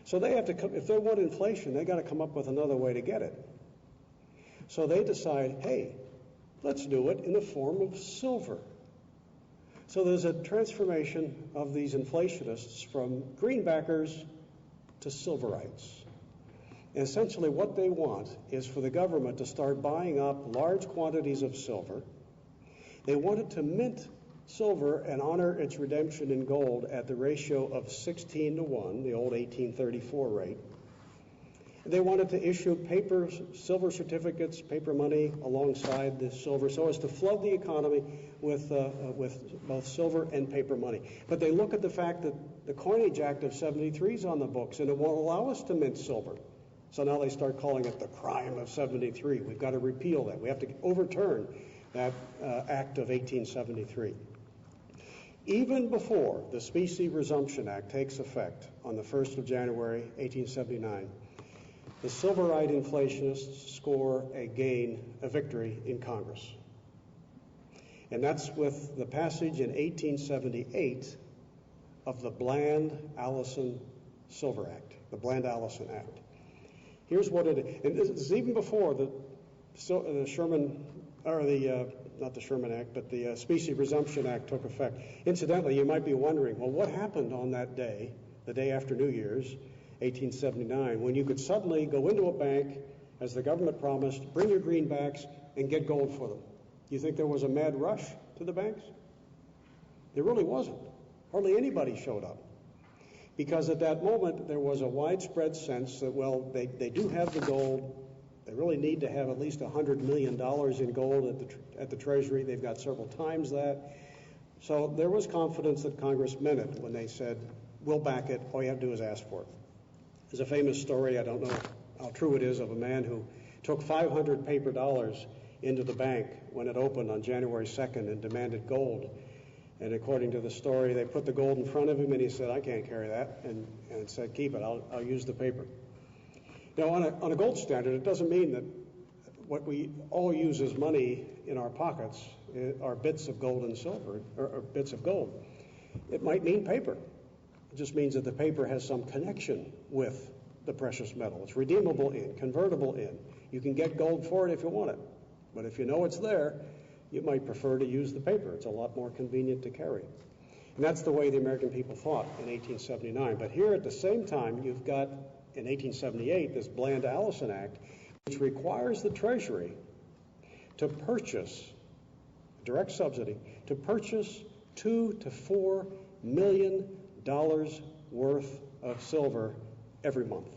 So they have to if they want inflation, they got to come up with another way to get it. So they decide, hey, let's do it in the form of silver. So there's a transformation of these inflationists from greenbackers to silverites. And essentially what they want is for the government to start buying up large quantities of silver. They wanted to mint silver and honor its redemption in gold at the ratio of 16-1, the old 1834 rate. They wanted to issue paper silver certificates, paper money alongside the silver, so as to flood the economy with both silver and paper money. But they look at the fact that the Coinage Act of 73 is on the books, and it won't allow us to mint silver. So now they start calling it the crime of 73. We've got to repeal that. We have to overturn that Act of 1873. Even before the Specie Resumption Act takes effect on the 1st of January, 1879, the silverite inflationists score a victory in Congress. And that's with the passage in 1878 of the Bland-Allison Silver Act, the Bland-Allison Act. Here's what it is. And this is even before the Sherman, or not the Sherman Act, but the Specie Resumption Act took effect. Incidentally, you might be wondering, well, what happened on that day, the day after New Year's, 1879, when you could suddenly go into a bank, as the government promised, bring your greenbacks and get gold for them? You think there was a mad rush to the banks? There really wasn't. Hardly anybody showed up. Because at that moment, there was a widespread sense that, well, they do have the gold. They really need to have at least $100 million in gold at the Treasury. They've got several times that. So there was confidence that Congress meant it when they said, we'll back it. All you have to do is ask for it. There's a famous story, I don't know how true it is, of a man who took 500 paper dollars into the bank when it opened on January 2nd and demanded gold. And according to the story, they put the gold in front of him, and he said, I can't carry that, and said, keep it, I'll use the paper. Now, on a gold standard, it doesn't mean that what we all use as money in our pockets are bits of gold and silver, or bits of gold. It might mean paper. It just means that the paper has some connection with the precious metal. It's redeemable in, convertible in. You can get gold for it if you want it. But if you know it's there, you might prefer to use the paper. It's a lot more convenient to carry. And that's the way the American people thought in 1879. But here at the same time, you've got, in 1878, this Bland-Allison Act, which requires the Treasury to purchase, direct subsidy, to purchase $2 to $4 million worth of silver every month.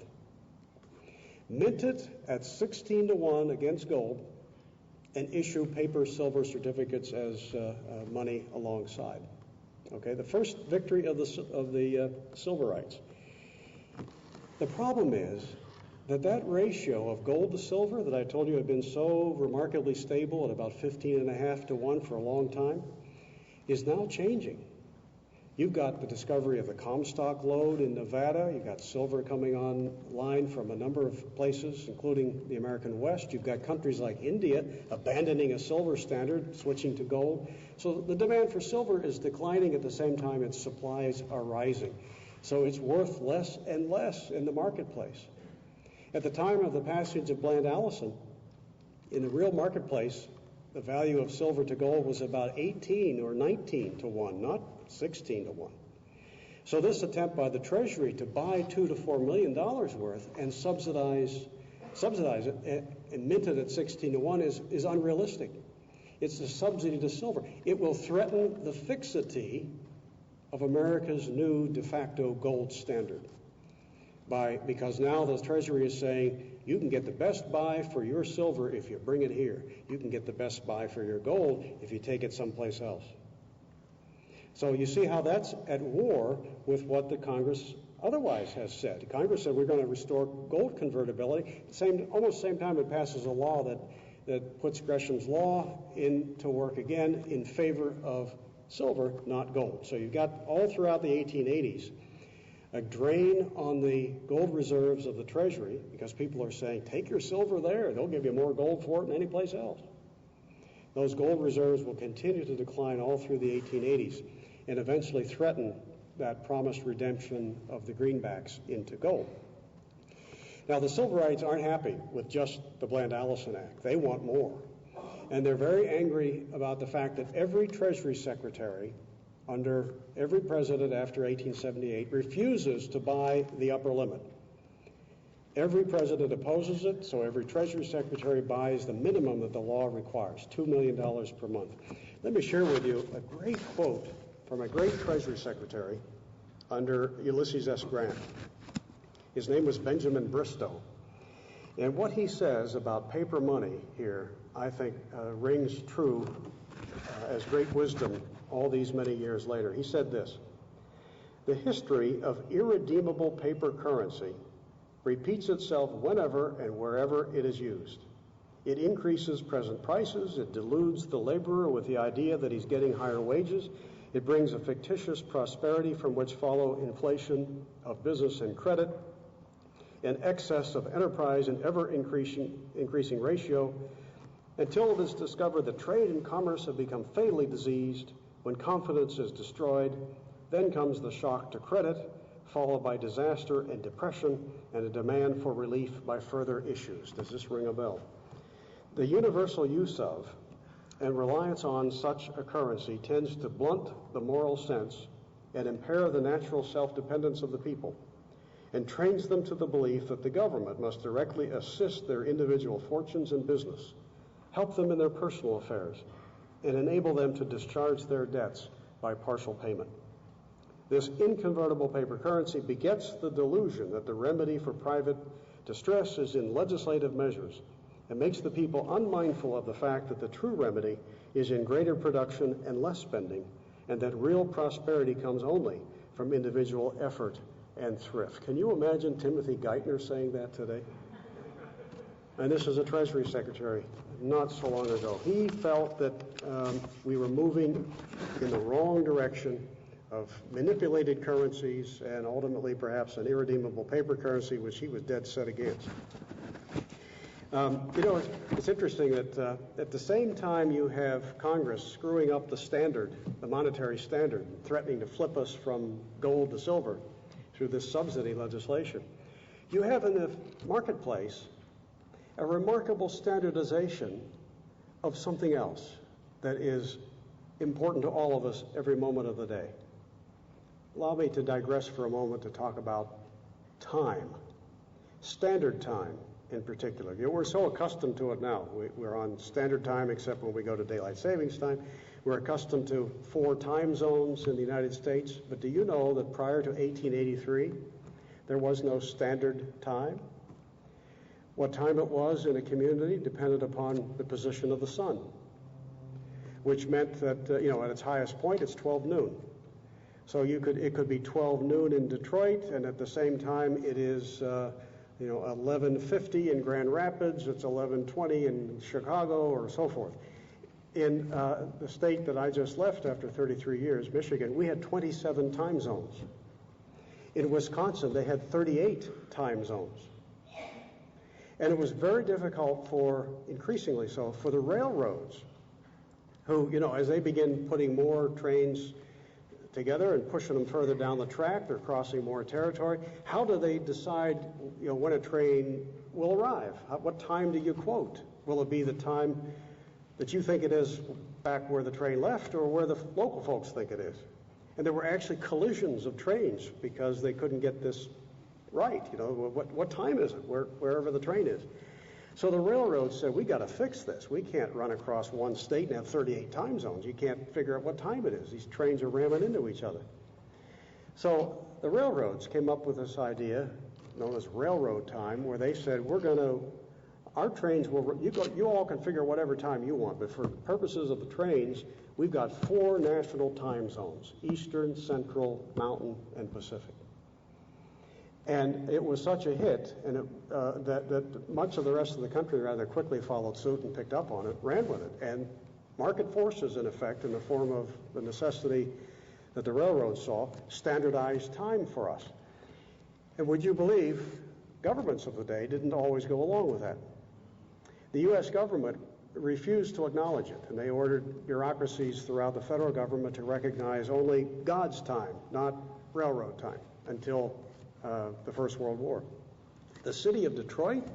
Mint it at 16-1 against gold, and issue paper silver certificates as money alongside. Okay, the first victory of the silverites. The problem is that ratio of gold to silver that I told you had been so remarkably stable at about 15.5 to 1 for a long time is now changing. You've got the discovery of the Comstock lode in Nevada. You've got silver coming online from a number of places, including the American West. You've got countries like India abandoning a silver standard, switching to gold. So the demand for silver is declining at the same time its supplies are rising. So it's worth less and less in the marketplace. At the time of the passage of Bland-Allison, in the real marketplace, the value of silver to gold was about 18 or 19 to 1, not 16 to 1. So this attempt by the Treasury to buy $2 to $4 million worth and subsidize it and mint it at 16 to 1 is unrealistic. It's a subsidy to silver. It will threaten the fixity of America's new de facto gold standard because now the Treasury is saying you can get the best buy for your silver if you bring it here. You can get the best buy for your gold if you take it someplace else. So you see how that's at war with what the Congress otherwise has said. Congress said we're going to restore gold convertibility. Almost same time it passes a law that puts Gresham's law into work again in favor of silver, not gold. So you've got all throughout the 1880s a drain on the gold reserves of the Treasury because people are saying, take your silver there. They'll give you more gold for it than any place else. Those gold reserves will continue to decline all through the 1880s and eventually threaten that promised redemption of the greenbacks into gold. Now, the Silverites aren't happy with just the Bland-Allison Act. They want more. And they're very angry about the fact that every Treasury Secretary under every president after 1878 refuses to buy the upper limit. Every president opposes it, so every Treasury Secretary buys the minimum that the law requires, $2 million per month. Let me share with you a great quote from a great Treasury Secretary under Ulysses S. Grant. His name was Benjamin Bristow. And what he says about paper money here, I think, rings true as great wisdom all these many years later. He said this: "The history of irredeemable paper currency repeats itself whenever and wherever it is used. It increases present prices, it deludes the laborer with the idea that he's getting higher wages, it brings a fictitious prosperity from which follow inflation of business and credit, an excess of enterprise in ever-increasing ratio, until it is discovered that trade and commerce have become fatally diseased. When confidence is destroyed, then comes the shock to credit, followed by disaster and depression and a demand for relief by further issues." Does this ring a bell? The universal use of and reliance on such a currency tends to blunt the moral sense and impair the natural self-dependence of the people, and trains them to the belief that the government must directly assist their individual fortunes and business, help them in their personal affairs, and enable them to discharge their debts by partial payment. This inconvertible paper currency begets the delusion that the remedy for private distress is in legislative measures and makes the people unmindful of the fact that the true remedy is in greater production and less spending, and that real prosperity comes only from individual effort and thrift. Can you imagine Timothy Geithner saying that today? And this is a Treasury Secretary not so long ago. He felt that we were moving in the wrong direction of manipulated currencies and ultimately perhaps an irredeemable paper currency, which he was dead set against. It's interesting that at the same time you have Congress screwing up the standard, the monetary standard, threatening to flip us from gold to silver through this subsidy legislation, you have in the marketplace a remarkable standardization of something else that is important to all of us every moment of the day. Allow me to digress for a moment to talk about time, standard time in particular. We're so accustomed to it now. We're on standard time except when we go to daylight savings time. We're accustomed to 4 time zones in the United States, but do you know that prior to 1883, there was no standard time? What time it was in a community depended upon the position of the sun, which meant that, at its highest point, it's 12 noon. So it could be 12 noon in Detroit, and at the same time it is 11:50 in Grand Rapids, it's 11:20 in Chicago, or so forth. In the state that I just left after 33 years, Michigan, we had 27 time zones. In Wisconsin, they had 38 time zones. And it was very difficult increasingly so, for the railroads, who, as they begin putting more trains together and pushing them further down the track, they're crossing more territory. How do they decide, when a train will arrive? What time do you quote? Will it be the time that you think it is back where the train left, or where the local folks think it is? And there were actually collisions of trains because they couldn't get this right. You know, what time is it, wherever the train is? So the railroad said, we got to fix this. We can't run across one state and have 38 time zones. You can't figure out what time it is. These trains are ramming into each other. So the railroads came up with this idea known as railroad time, where they said, our trains will, you all can figure whatever time you want, but for purposes of the trains, we've got 4 national time zones: Eastern, Central, Mountain, and Pacific. And it was such a hit, and that much of the rest of the country rather quickly followed suit and picked up on it, ran with it. And market forces, in effect, in the form of the necessity that the railroads saw, standardized time for us. And would you believe, governments of the day didn't always go along with that. The U.S. government refused to acknowledge it, and they ordered bureaucracies throughout the federal government to recognize only God's time, not railroad time, until the First World War. The city of Detroit,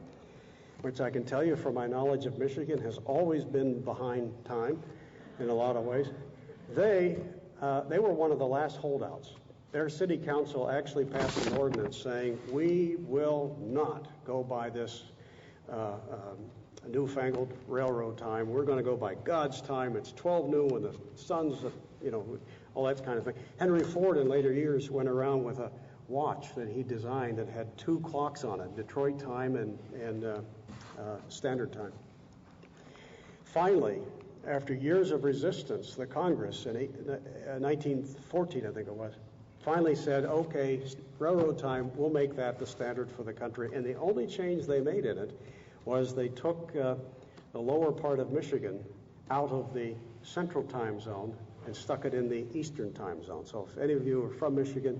which I can tell you from my knowledge of Michigan has always been behind time in a lot of ways, they were one of the last holdouts. Their city council actually passed an ordinance saying, we will not go by this newfangled railroad time. We're going to go by God's time. It's 12 noon when the sun's, all that kind of thing. Henry Ford in later years went around with a watch that he designed that had 2 clocks on it, Detroit time and standard time. Finally, after years of resistance, the Congress in 1914, I think it was, finally said, okay, railroad time, we'll make that the standard for the country. And the only change they made in it was they took the lower part of Michigan out of the central time zone and stuck it in the eastern time zone. So if any of you are from Michigan,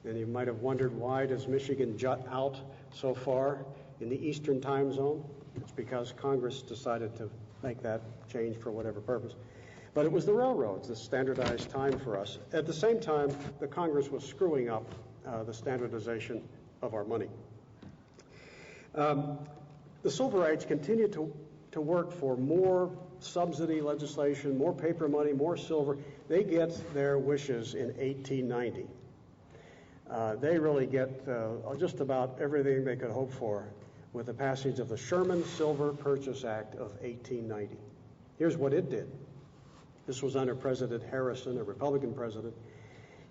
then you might have wondered, why does Michigan jut out so far in the eastern time zone? It's because Congress decided to make that change for whatever purpose. But it was the railroads that standardized time for us. At the same time, the Congress was screwing up the standardization of our money. The Silverites continued to work for more subsidy legislation, more paper money, more silver. They get their wishes in 1890. They really get just about everything they could hope for with the passage of the Sherman Silver Purchase Act of 1890. Here's what it did. This was under President Harrison, a Republican president,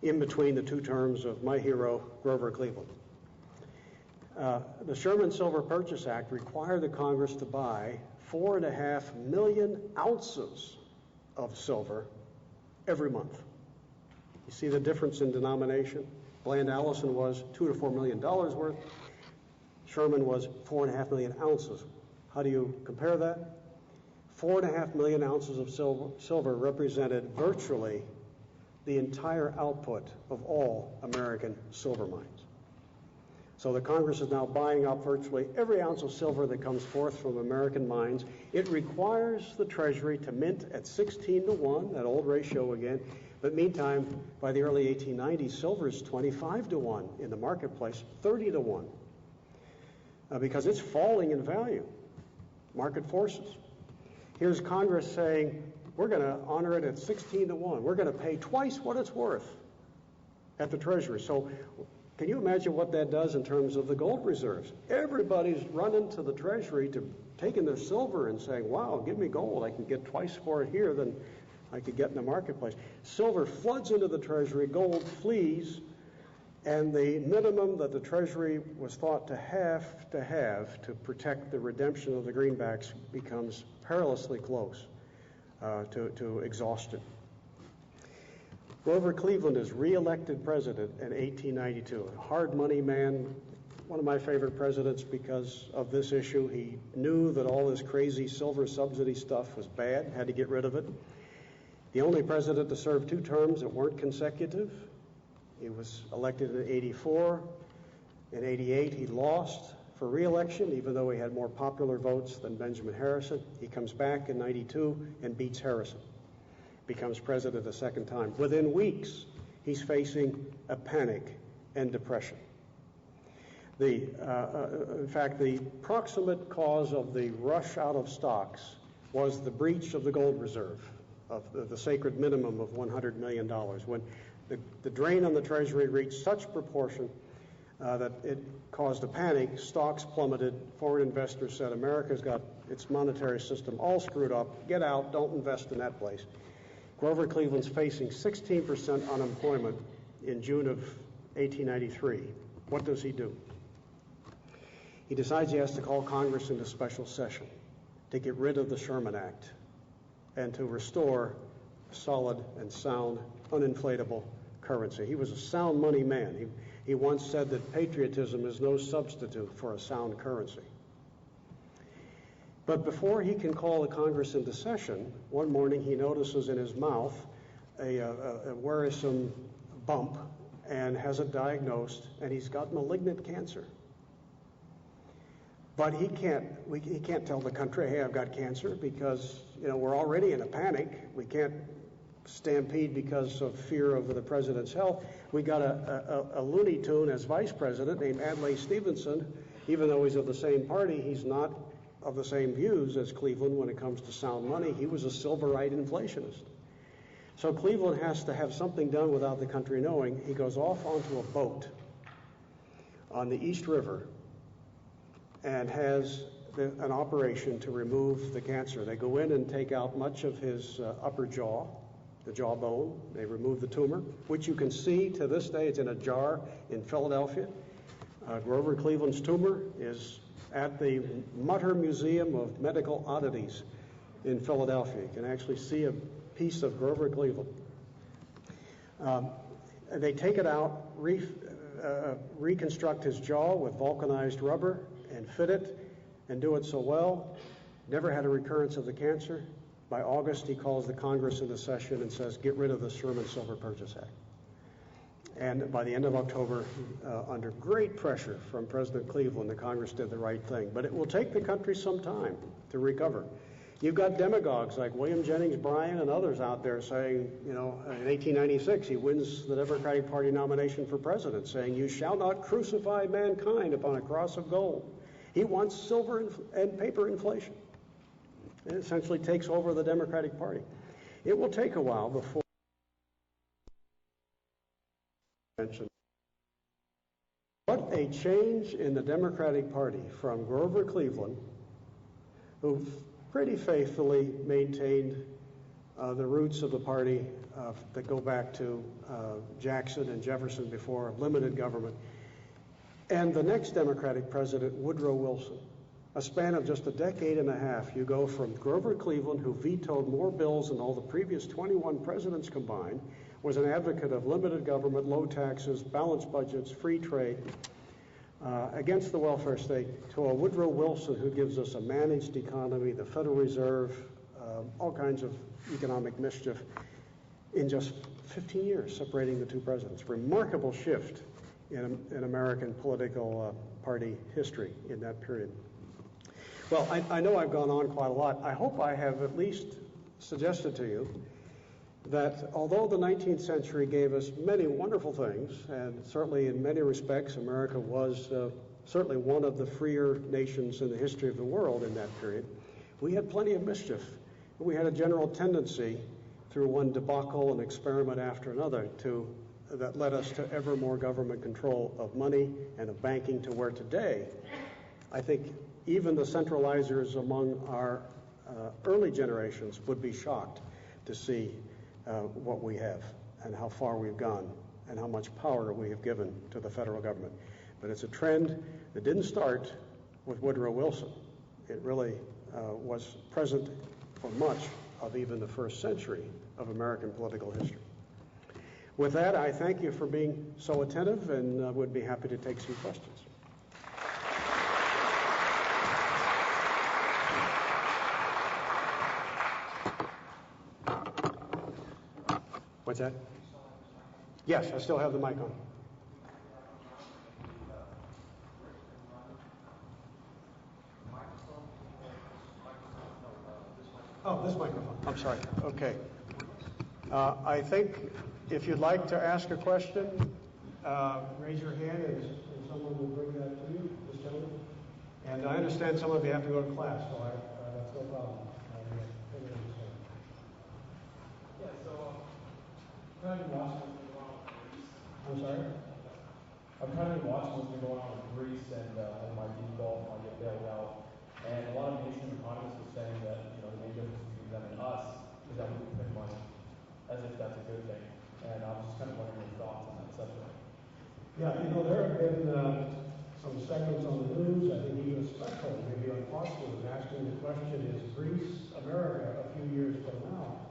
in between the 2 terms of my hero, Grover Cleveland. The Sherman Silver Purchase Act required the Congress to buy 4.5 million ounces of silver every month. You see the difference in denomination? Bland Allison was $2 to $4 million worth. Sherman was 4.5 million ounces. How do you compare that? 4.5 million ounces of silver represented virtually the entire output of all American silver mines. So the Congress is now buying up virtually every ounce of silver that comes forth from American mines. It requires the Treasury to mint at 16 to 1, that old ratio again. But meantime, by the early 1890s, silver is 25 to 1 in the marketplace, 30 to 1, because it's falling in value. Market forces. Here's Congress saying, we're going to honor it at 16 to 1. We're going to pay twice what it's worth at the Treasury. So can you imagine what that does in terms of the gold reserves? Everybody's running to the Treasury to taking their silver and saying, wow, give me gold. I can get twice for it here than I could get in the marketplace. Silver floods into the Treasury, gold flees, and the minimum that the Treasury was thought to have to protect the redemption of the greenbacks becomes perilously close to exhaustion. Grover Cleveland is re-elected president in 1892. A hard money man, one of my favorite presidents because of this issue. He knew that all this crazy silver subsidy stuff was bad, had to get rid of it. The only president to serve 2 terms that weren't consecutive. He was elected in 84. In 88, he lost for re-election, even though he had more popular votes than Benjamin Harrison. He comes back in 92 and beats Harrison, becomes president a second time. Within weeks, he's facing a panic and depression. In fact, the proximate cause of the rush out of stocks was the breach of the gold reserve, of the sacred minimum of $100 million. When the drain on the Treasury reached such proportion that it caused a panic, stocks plummeted, foreign investors said, America's got its monetary system all screwed up, get out, don't invest in that place. Grover Cleveland's facing 16% unemployment in June of 1893. What does he do? He decides he has to call Congress into special session to get rid of the Sherman Act and to restore a solid and sound, uninflatable currency. He was a sound money man. He once said that patriotism is no substitute for a sound currency. But before he can call the Congress into session, one morning he notices in his mouth a worrisome bump and has it diagnosed, and he's got malignant cancer. But he can't tell the country, hey, I've got cancer, because we're already in a panic. We can't stampede because of fear of the president's health. We got a Looney Tune as vice president named Adlai Stevenson. Even though he's of the same party, he's not of the same views as Cleveland when it comes to sound money. He was a silverite inflationist. So Cleveland has to have something done without the country knowing. He goes off onto a boat on the East River and has an operation to remove the cancer. They go in and take out much of his upper jaw, the jawbone. They remove the tumor, which you can see to this day. It's in a jar in Philadelphia. Grover Cleveland's tumor is at the Mutter Museum of Medical Oddities in Philadelphia. You can actually see a piece of Grover Cleveland. They take it out, reconstruct his jaw with vulcanized rubber and fit it and do it so well. Never had a recurrence of the cancer. By August, he calls the Congress into session and says, get rid of the Sherman Silver Purchase Act. And by the end of October, under great pressure from President Cleveland, the Congress did the right thing. But it will take the country some time to recover. You've got demagogues like William Jennings Bryan and others out there saying, in 1896, he wins the Democratic Party nomination for president, saying, you shall not crucify mankind upon a cross of gold. He wants silver and paper inflation. It essentially takes over the Democratic Party. It will take a while before what a change in the Democratic Party from Grover Cleveland, who pretty faithfully maintained the roots of the party that go back to Jackson and Jefferson before limited government, and the next Democratic president, Woodrow Wilson. A span of just a decade and a half, you go from Grover Cleveland, who vetoed more bills than all the previous 21 presidents combined, was an advocate of limited government, low taxes, balanced budgets, free trade, against the welfare state, to a Woodrow Wilson who gives us a managed economy, the Federal Reserve, all kinds of economic mischief in just 15 years, separating the two presidents. Remarkable shift in American political party history in that period. Well, I know I've gone on quite a lot. I hope I have at least suggested to you that although the 19th century gave us many wonderful things, and certainly in many respects America was certainly one of the freer nations in the history of the world in that period, we had plenty of mischief. We had a general tendency through one debacle and experiment after another that led us to ever more government control of money and of banking, to where today, I think even the centralizers among our early generations would be shocked to see what we have and how far we've gone and how much power we have given to the federal government. But it's a trend that didn't start with Woodrow Wilson. It really was present for much of even the first century of American political history. With that, I thank you for being so attentive and would be happy to take some questions. What's that? Yes, I still have the mic on. Oh, this microphone. I'm sorry. Okay. I think if you'd like to ask a question, raise your hand and someone will bring that to you. And I understand some of you have to go to class, so that's no problem. Yeah, so kind of watching what's been going on with Greece. I'm sorry? I'm kind of watching what's been going on with Greece and my default, I get bailed out. And a lot of mainstream economists are saying that, the main difference between them and us is that we can print money, as if that's a good thing. And I was just kind of wondering your thoughts on that subject. Yeah, there have been some segments on the news, I think even special, maybe on Fox News, asking the question, is Greece America a few years from now?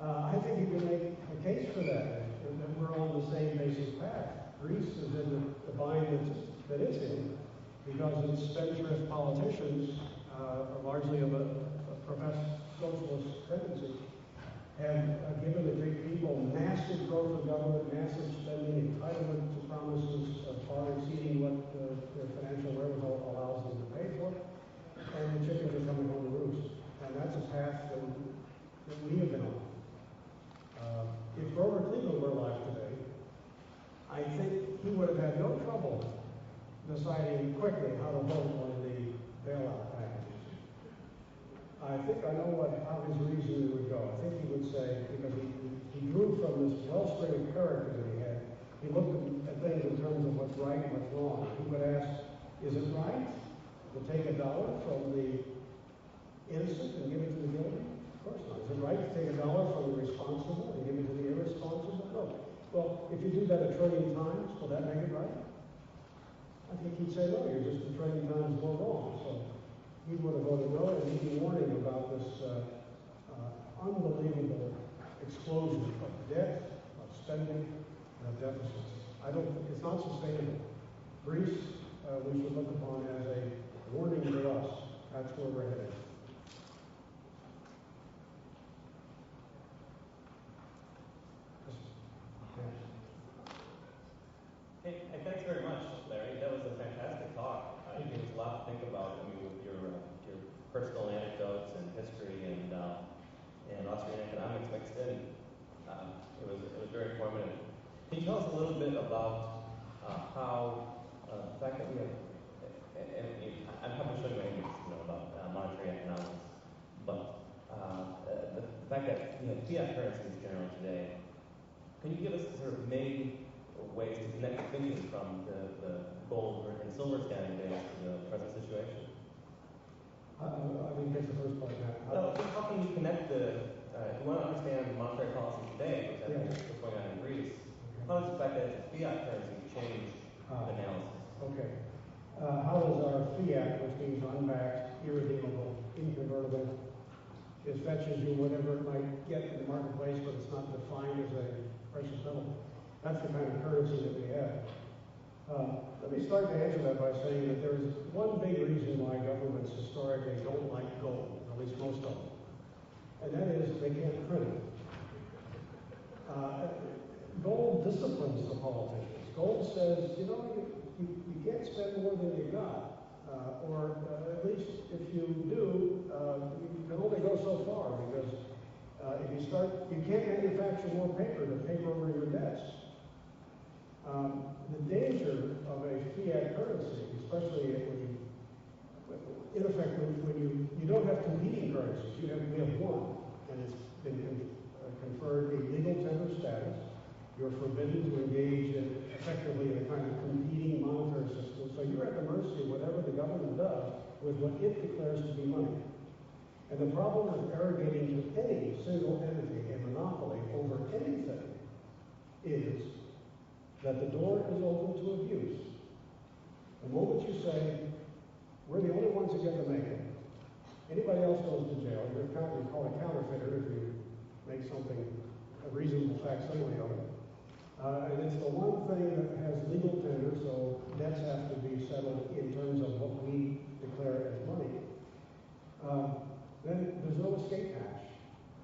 I think you can make a case for that, and that we're on the same basic path. Greece is in the bind that it's in, because its spendthrift politicians, largely of a professed socialist tendency, have given the Greek people massive growth of government, massive spending, entitlement to promises far exceeding what their financial wherewithal allows them to pay for, and the chickens are coming home to roost. And that's a path that we have been on. If Grover Cleveland were alive today, I think he would have had no trouble deciding quickly how to vote on the bailout packages. I think I know how his reasoning would go. I think he would say, because he drew from this wellspring of character that he had, he looked at things in terms of what's right and what's wrong. He would ask, is it right to take $1 from the innocent and give it to the guilty? Of course not. Is it right to take $1 from the responsible and give it to the irresponsible? No. Well, if you do that 1 trillion times, will that make it right? I think he'd say, no, you're just 1 trillion times more wrong. So he would have voted no, and he'd be warning about this unbelievable explosion of debt, of spending, and of deficits. It's not sustainable. Greece, we should look upon as a warning to us. That's where we're headed. Hey, thanks very much, Larry. That was a fantastic talk. It gave us a lot to think about. I mean, with your personal anecdotes and history and Austrian economics mixed in, it was very informative. Can you tell us a little bit about how the fact that we have, and I'm probably showing my ignorance, about monetary economics, but the fact that we have fiat currencies generally today. Can you give us sort of main ways to connect thinking from the gold and silver standing days to the present situation? I didn't get the first part of that. Well, how can you connect if you want to understand monetary policy today, for example, what's going on in Greece, how does the fact that it's a fiat currency change the analysis? Okay. How does our fiat, which means unbacked, irredeemable, inconvertible, it fetches you whatever it might get in the marketplace, but it's not defined as a precious metal? That's the kind of currency that we have. Let me start to answer that by saying that there's one big reason why governments historically don't like gold, at least most of them, and that is they can't print it. Gold disciplines the politicians. Gold says, you can't spend more than you got, or at least if you do, you can only go so far, because if you start, you can't manufacture more paper to paper over your debts. The danger of a fiat currency, especially when you, in effect, when you don't have competing currencies, we have one, and it's been conferred a legal tender status. You're forbidden to engage effectively in a kind of competing monetary system, so you're at the mercy of whatever the government does with what it declares to be money. And the problem with arrogating to any single entity a monopoly over anything is that the door is open to abuse. The moment you say, we're the only ones that get to make it, anybody else goes to jail, you're called a counterfeiter if you make something, a reasonable facsimile of it. And it's the one thing that has legal tender, so debts have to be settled in terms of what we declare as money. Then there's no escape hatch,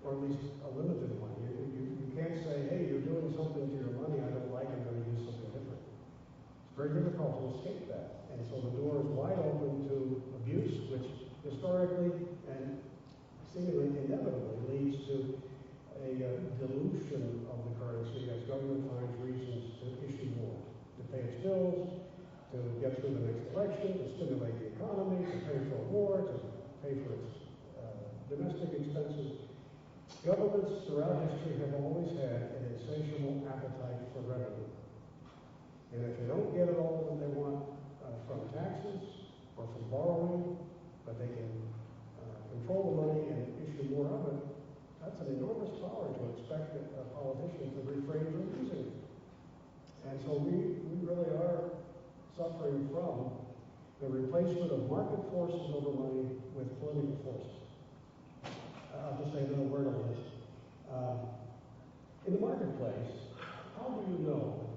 or at least a limited one. You can't say, hey, you're doing something to your money I don't like, I'm going to do something different. It's very difficult to escape that. And so the door is wide open to abuse, which historically and seemingly inevitably leads to a dilution of the currency as government finds reasons to issue more, to pay its bills, to get through the next election, to stimulate the economy, to pay for a war, to pay for its domestic expenses. Governments throughout history have always had an insatiable appetite for revenue. And if they don't get it all that they want from taxes or from borrowing, but they can control the money and issue more of it, that's an enormous power to expect a politician to refrain from using it. And so we really are suffering from the replacement of market forces over money with political forces. I'll just say another word on this. In the marketplace, how do you know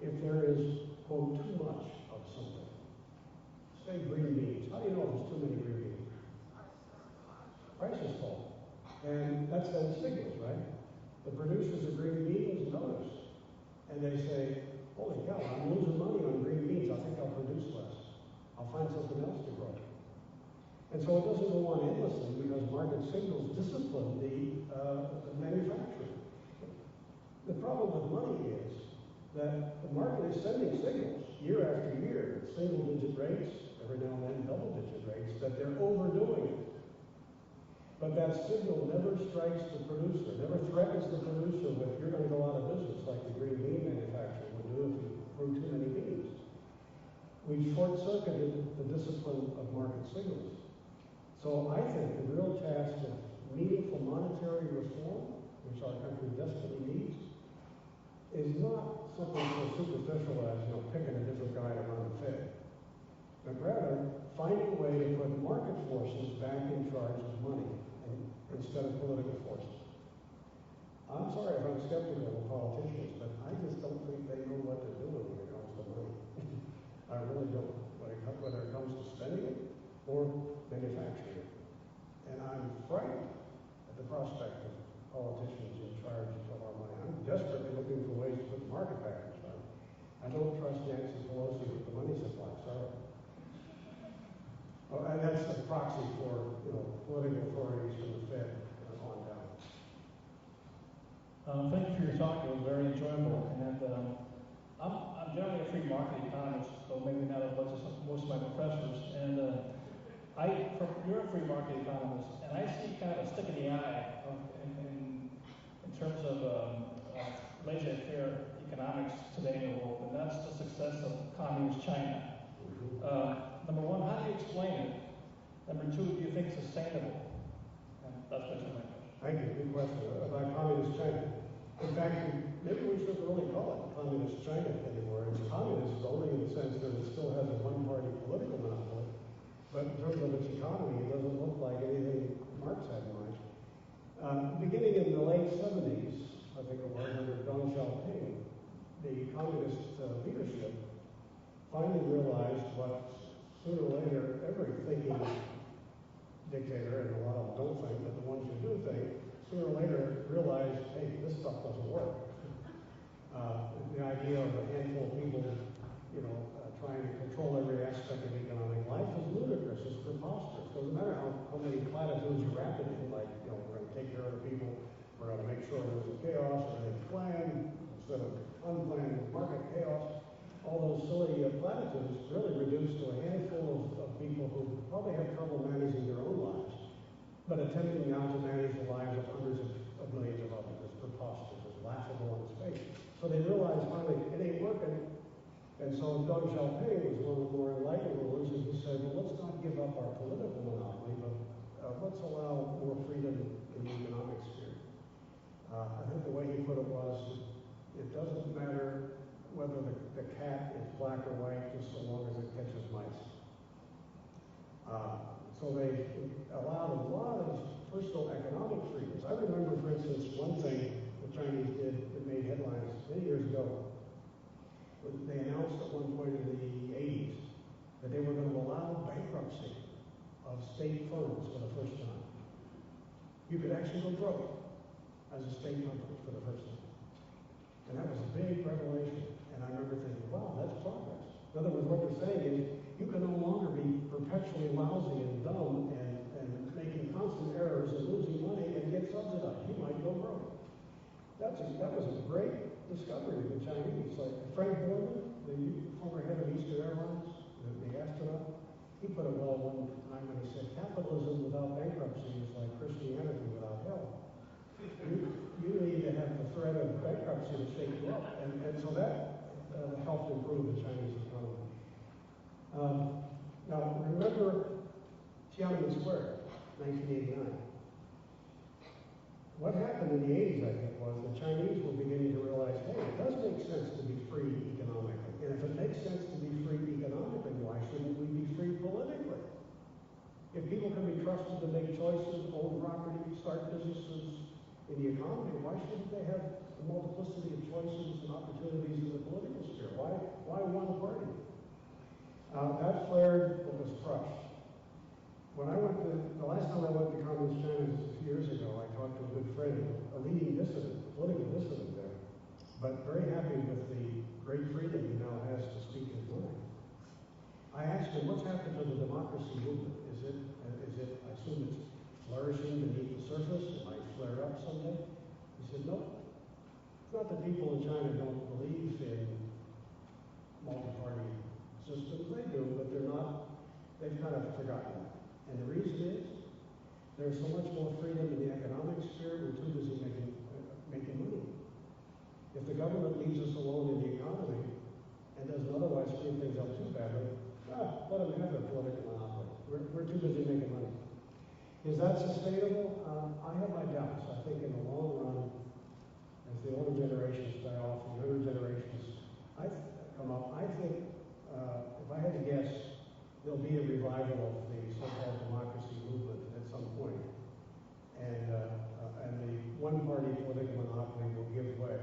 if there is, quote, too much of something? Say green beans. How do you know if there's too many green beans? Prices fall. And that's then signals, right? The producers of green beans notice. And they say, holy cow, I'm losing money on green beans. I think I'll produce less. I'll find something else to grow. And so it doesn't go on endlessly because market signals discipline the manufacturer. The problem with money is that the market is sending signals year after year, single-digit rates, every now and then double-digit rates, that they're overdoing it. But that signal never strikes the producer, never threatens the producer with, you're going to go out of business like the green bean manufacturer would do if you grew too many beans. We short-circuited the discipline of market signals. So I think the real task of meaningful monetary reform, which our country desperately needs, is not something so superficial as, picking a different guy to run the Fed, but rather finding a way to put market forces back in charge of money instead of political forces. I'm sorry if I'm skeptical of politicians, but I just don't think they know what they're doing when it comes to money. I really don't, whether it comes to spending it or manufacturing it. And I'm frightened at the prospect of politicians in charge of our money. I'm desperately looking for ways to put the market back in charge. I don't trust Nancy Pelosi with the money supply, sorry. Oh, and that's a proxy for, political authorities from the Fed on down. Thank you for your talk. It was very enjoyable. And I'm generally a free market economist, so maybe not as much as most of my professors. And you're a free market economist, and I see kind of a stick in the eye in terms of laissez-faire economics today in the world, and that's the success of communist China. Number one, how do you explain it? Number two, do you think it's sustainable? And that's my question. Thank you. Good question. About communist China. In fact, maybe we shouldn't really call it communist China anymore. It's communist only in the sense that it still has a one-party political monopoly. But in terms of its economy, it doesn't look like anything Marx had in mind. Beginning in the late 70s, I think it was under Deng Xiaoping, the communist leadership finally realized what sooner or later every thinking dictator, and a lot of them don't think, but the ones who do think, sooner or later realize, hey, this stuff doesn't work. The idea of a handful of people, trying to control every aspect of economic life is ludicrous. It's preposterous. Doesn't matter how many platitudes you wrap it in, like, we're going to take care of the people, we're going to make sure there's a chaos, everything's planned instead of unplanned market chaos. All those silly platitudes really reduce to a handful of people who probably have trouble managing their own lives, but attempting now to manage the lives of hundreds of millions of others. It's preposterous. It's laughable on its face. So they realized finally it ain't working. And so Deng Xiaoping was one of the more enlightened rulers, and he said, well, let's not give up our political monopoly, but let's allow more freedom in the economic sphere. I think the way he put it was, it doesn't matter whether the cat is black or white, just so long as it catches mice. So they allowed a lot of personal economic freedoms. I remember, for instance, one thing the Chinese did that made headlines many years ago. They announced at one point in the 80s that they were going to allow bankruptcy of state funds for the first time. You could actually go broke as a state company for the first time. And that was a big revelation. And I remember thinking, wow, that's progress. In other words, what they're saying is you can no longer be perpetually lousy and dumb and making constant errors and losing money and get subsidized. You might go broke. That was a great discovery of the Chinese. Like Frank Borman, the former head of Eastern of bankruptcy to shake you up. And so that helped improve the Chinese economy. Now, remember Tiananmen Square, 1989. What happened in the 80s, I think, was the Chinese were beginning to realize, hey, it does make sense to be free economically. And if it makes sense to be free economically, why shouldn't we be free politically? If people can be trusted to make choices, own property, start businesses in the economy, why shouldn't they have a multiplicity of choices and opportunities in the political sphere? Why one party? That flared but was crushed. The last time I went to Communist China was a few years ago, I talked to a good friend, a leading dissident, political dissident there, but very happy with the great freedom he now has to speak his mind. I asked him, what's happened to the democracy movement? I assume it's flourishing beneath the surface, it might flare up someday. He said, no. It's not that people in China don't believe in multi-party systems, they do, but they've kind of forgotten that. And the reason is, there's so much more freedom in the economic sphere, we're too busy making money. If the government leaves us alone in the economy and doesn't otherwise screw things up too badly, let them have their political monopoly. We're too busy making money. Is that sustainable? I have my doubts. I think in the long run, as the older generations die off, the younger generations come up, I think, if I had to guess, there'll be a revival of the so-called democracy movement at some point. And the one-party political monopoly will give way,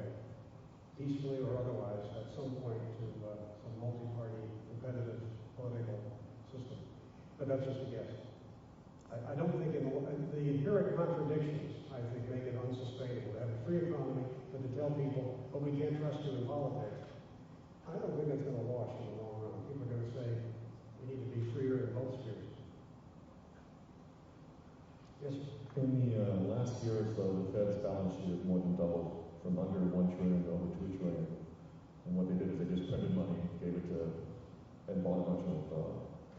peacefully or otherwise, at some point to some multi-party competitive political system. But that's just a guess. I don't think the inherent contradictions, I think, make it unsustainable to have a free economy, but to tell people, but we can't trust you in politics. I don't think that's going to wash in the long run. People are going to say, we need to be freer in both spheres. Yes? In the last year or so, the Fed's balance sheet has more than doubled, from under $1 trillion to over $2 trillion. And what they did is they just printed money, gave it to, and bought a bunch of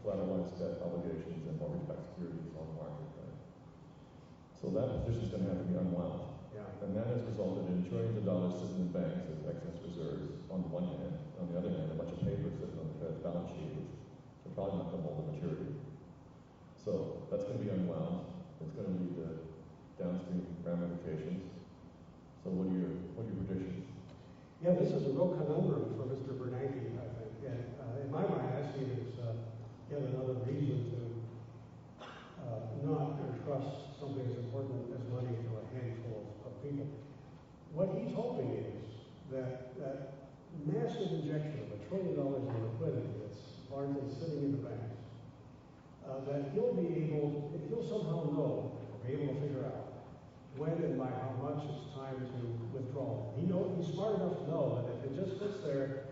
collateralized debt obligations and mortgage-backed securities on the market. Right? So that position is going to have to be unwound. Yeah. And that has resulted in trillions of dollars sitting in banks as excess reserves on the one hand. On the other hand, a bunch of paper sitting on the Fed's balance sheet, which are probably not going to hold the maturity. So that's going to be unwound. It's going to lead to downstream ramifications. So what are your predictions? Yeah, this is a real conundrum for Mr. Bernanke, I think. And in my mind, I see it as yet another reason to not entrust something as important as money to a handful of people. What he's hoping is that massive injection of $1 trillion in liquidity that's largely sitting in the banks, that he'll somehow know, or be able to figure out, when and by how much it's time to withdraw. He's smart enough to know that if it just sits there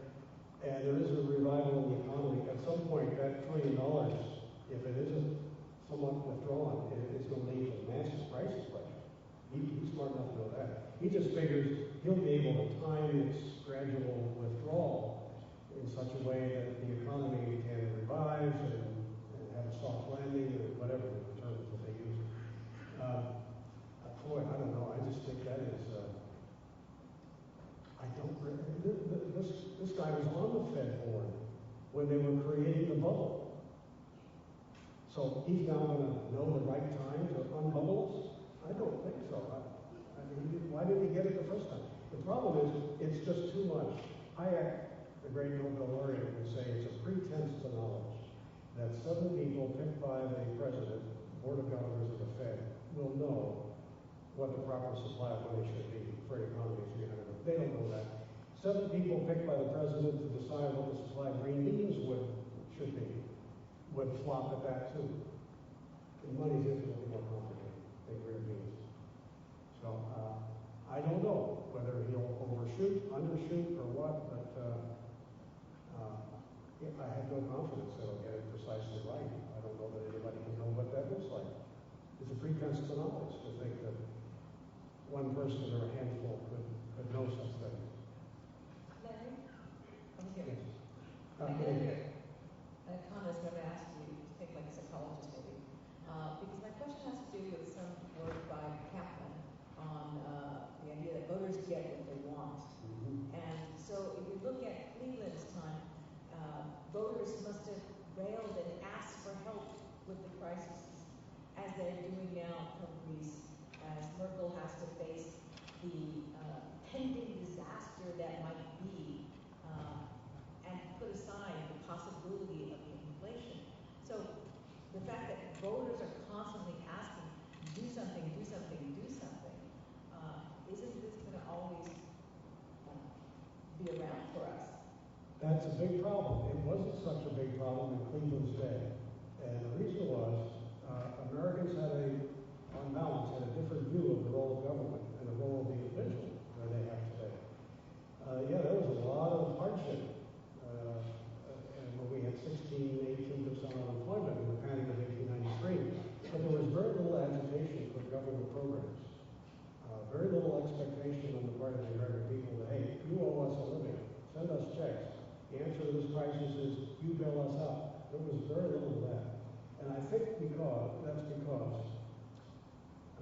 and there is a revival in the economy, at some point that $1 trillion, if it isn't somewhat withdrawn, it's going to lead to massive price inflation. He's smart enough to know that. He just figures he'll be able to time its gradual withdrawal in such a way that the economy can revive and have a soft landing or whatever the terms that they use. Boy, I don't know. I just think that is. This guy was on the Fed board when they were creating the bubble. So he's now going to know the right time to unbubble us? I don't think so. Why didn't he get it the first time? The problem is it's just too much. Hayek, the great Nobel laureate, would say it's a pretense to knowledge that 7 people picked by the president, board of governors of the Fed, will know what the proper supply of money should be for an economy of 300 million. They don't know that. 7 people picked by the president to decide what the supply of green beans should be would flop at that too. And money's infinitely more complicated than green beans. So I don't know whether he'll overshoot, undershoot, or what, but I have no confidence that he'll get it precisely right. I don't know that anybody can know what that looks like. It's a pretense to knowledge to think that one person or a handful could know such things. Larry? I'm here. Yes. I know your comments never asked you to think like a psychologist maybe. Because my question has to do with some work by Kaplan on the idea that voters get what they railed and asked for help with the crisis, as they're doing now from Greece, as Merkel has to face the pending disaster that might be, and put aside the possibility of the inflation. So the fact that voters are constantly asking, do something, do something, do something, isn't this going to always be around for us? That's a big problem. It wasn't such a big problem in Cleveland's day. And the reason was Americans on balance, had a different view of the role of government and the role of the individual than they have today. Yeah, there was a lot of hardship. And when we had 18% unemployment in the panic of 1893, but there was very little agitation for government programs. Very little expectation on the part of the American people that, hey, you owe us a living, send us checks. The answer to this crisis is you bail us out. There was very little of that. And I think that's because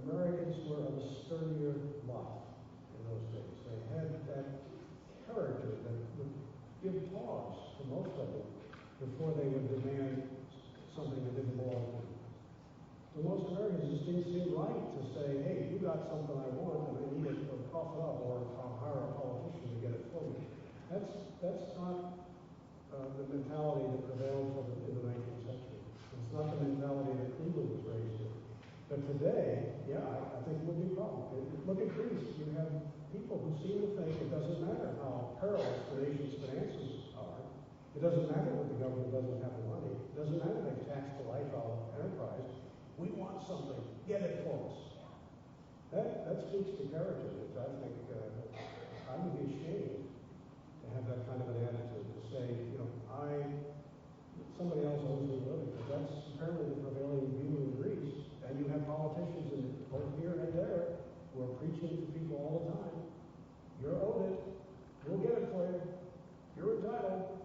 Americans were of a sturdier lot in those days. They had that character that would give pause to most of them before they would demand something that didn't belong to them. So most Americans just didn't seem right to say, hey, you got something I want and I need it, or cough it up, or I'll hire a politician to get it for me. That's not the mentality that prevailed in the 19th century. It's not the mentality that Cleveland was raised in. But today, yeah, I think it would be a problem. Look at Greece. You have people who seem to think it doesn't matter how perilous the nation's finances are. It doesn't matter that the government doesn't have the money. It doesn't matter they've taxed the life out of enterprise. We want something. Get it for us. That speaks to character, which I think I would be ashamed to have that kind of an attitude, to say, somebody else owes me a living. But that's apparently the prevailing view in Greece. And you have politicians both here and there who are preaching to people all the time. You're owed it. We'll get it for you. You're entitled.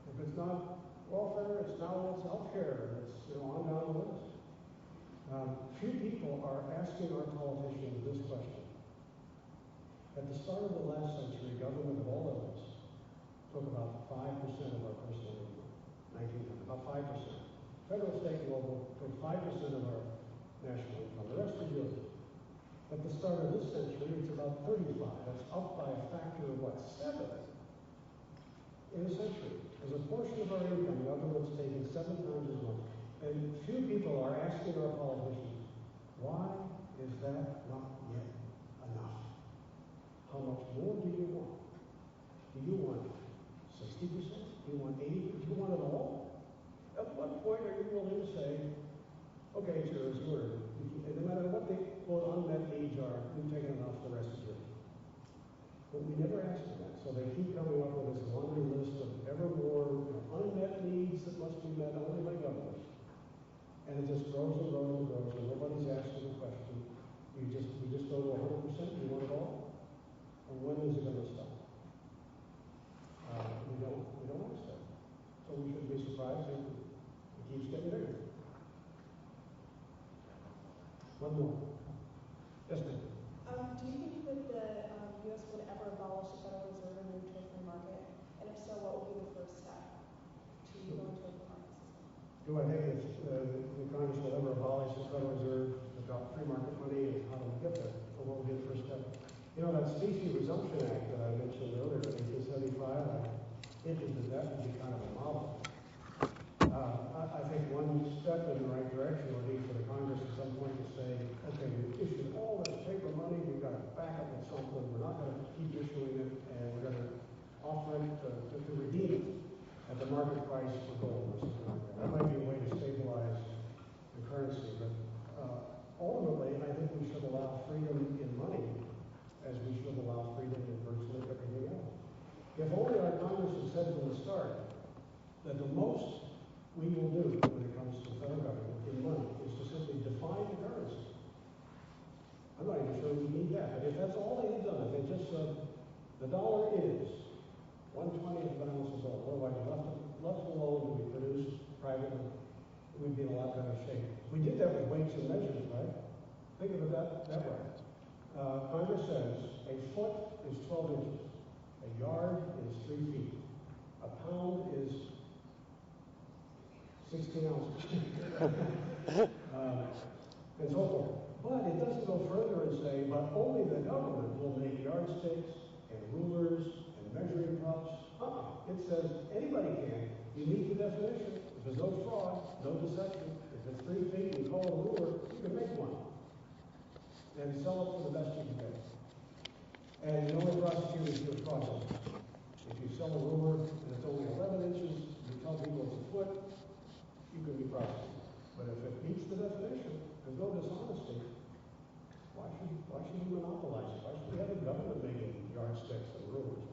If it's not welfare, it's health care. It's on down the list. Few people are asking our politicians this question. At the start of the last century, government of all levels took about 5% of our personal income. 1900, about 5%. Federal, state, and local took 5% of our national income. The rest is yours. At the start of this century, it's about 35. That's up by a factor of 7 in a century. As a portion of our income, government's taking 7 times as much. And few people are asking our politicians, why is that not yet enough? How much more do you want? Do you want 60%? Do you want 80%? Do you want it all? At what point are you willing to say, okay, it's yours, and no matter what the quote unmet needs are, we've taken enough, the rest is yours. But we never ask for that, so they keep coming up with this laundry list of ever more unmet needs that must be met only by government. And it just grows and grows and grows, and nobody's asking the question, we just go to 100%, you want it all? Or when is it going to stop? We don't ask that. So we shouldn't be surprised if it keeps getting bigger. One more. Yes, ma'am. Do you think that the U.S. would ever abolish the Federal Reserve and move to a free market? And if so, what would be the first step to go into a free market system? Do I think if the Congress will ever abolish the Federal Reserve, adopt free market money, and how do we get there? So what would be the first step? That Specie Resumption Act that I mentioned earlier in 1875, I hinted that would be kind of a model. I think one step in the right direction would be for the Congress at some point to say, okay, we've issued all this paper money, we've got to back up with something, we're not going to keep issuing it, and we're going to offer it to redeem it at the market price for gold or something like that. That might be a way to stabilize the currency, but ultimately, I think we should allow freedom in money as we should allow freedom in virtually everything else. If only our Congress had said from the start that the most we will do when it comes to federal government in money is to simply define the currency. I'm not even sure we need that, but if that's all they had done, if they just said the dollar is 1/20 of the balance of gold, otherwise left alone to be produced privately, we'd be in a lot better shape. We did that with weights and measures, right? Think of it that way. Congress says a foot is 12 inches, a yard is 3 feet, a pound is 16 ounces, and so forth. But it doesn't go further and say, but only the government will make yardsticks and rulers and measuring cups. It says anybody can. You meet the definition. If there's no fraud, no deception, if it's 3 feet and you call a ruler, you can make one. And sell it for the best you can get. And you only prosecute if you're fraudulent. If you sell a ruler and it's only 11 inches, you tell people it's a foot, you can be prosecuted. But if it meets the definition, there's no dishonesty, why should you monopolize it? Why should we have the government making yardsticks and rulers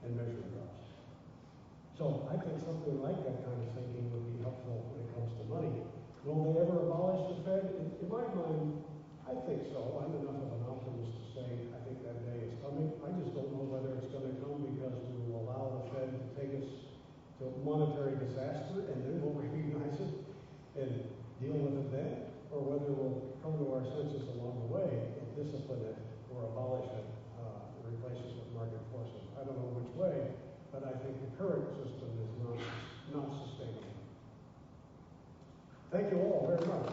and measuring cups? So I think something like that kind of thinking would be helpful when it comes to money. Will they ever abolish the Fed? In my mind, I think so. I'm enough of an optimist to say I think that day is coming. I just don't know whether it's going to come because we will allow the Fed to take us to monetary disaster and then we'll recognize it and deal with it then, or whether we'll come to our senses along the way and discipline it or abolish it and replace it with market forces. I don't know which way, but I think the current system is not sustainable. Thank you all very much.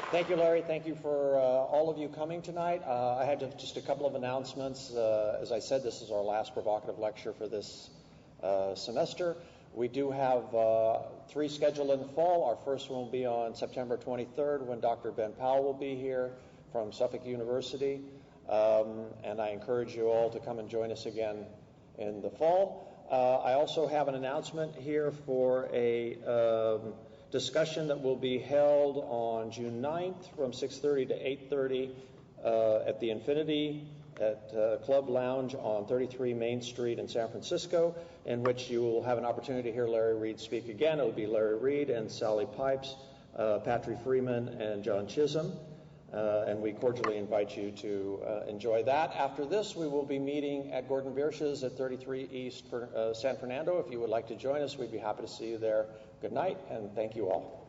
Thank you, Larry. Thank you for all of you coming tonight. I had just a couple of announcements. As I said, this is our last provocative lecture for this semester. We do have 3 scheduled in the fall. Our first one will be on September 23rd when Dr. Ben Powell will be here from Suffolk University. And I encourage you all to come and join us again in the fall. I also have an announcement here for a discussion that will be held on June 9th from 6:30 to 8:30 at the Infinity at Club Lounge on 33 Main Street in San Francisco, in which you will have an opportunity to hear Larry Reed speak again. It will be Larry Reed and Sally Pipes, Patrick Freeman, and John Chisholm. And we cordially invite you to enjoy that. After this, we will be meeting at Gordon Biersch's at 33 East San Fernando. If you would like to join us, we'd be happy to see you there. Good night, and thank you all.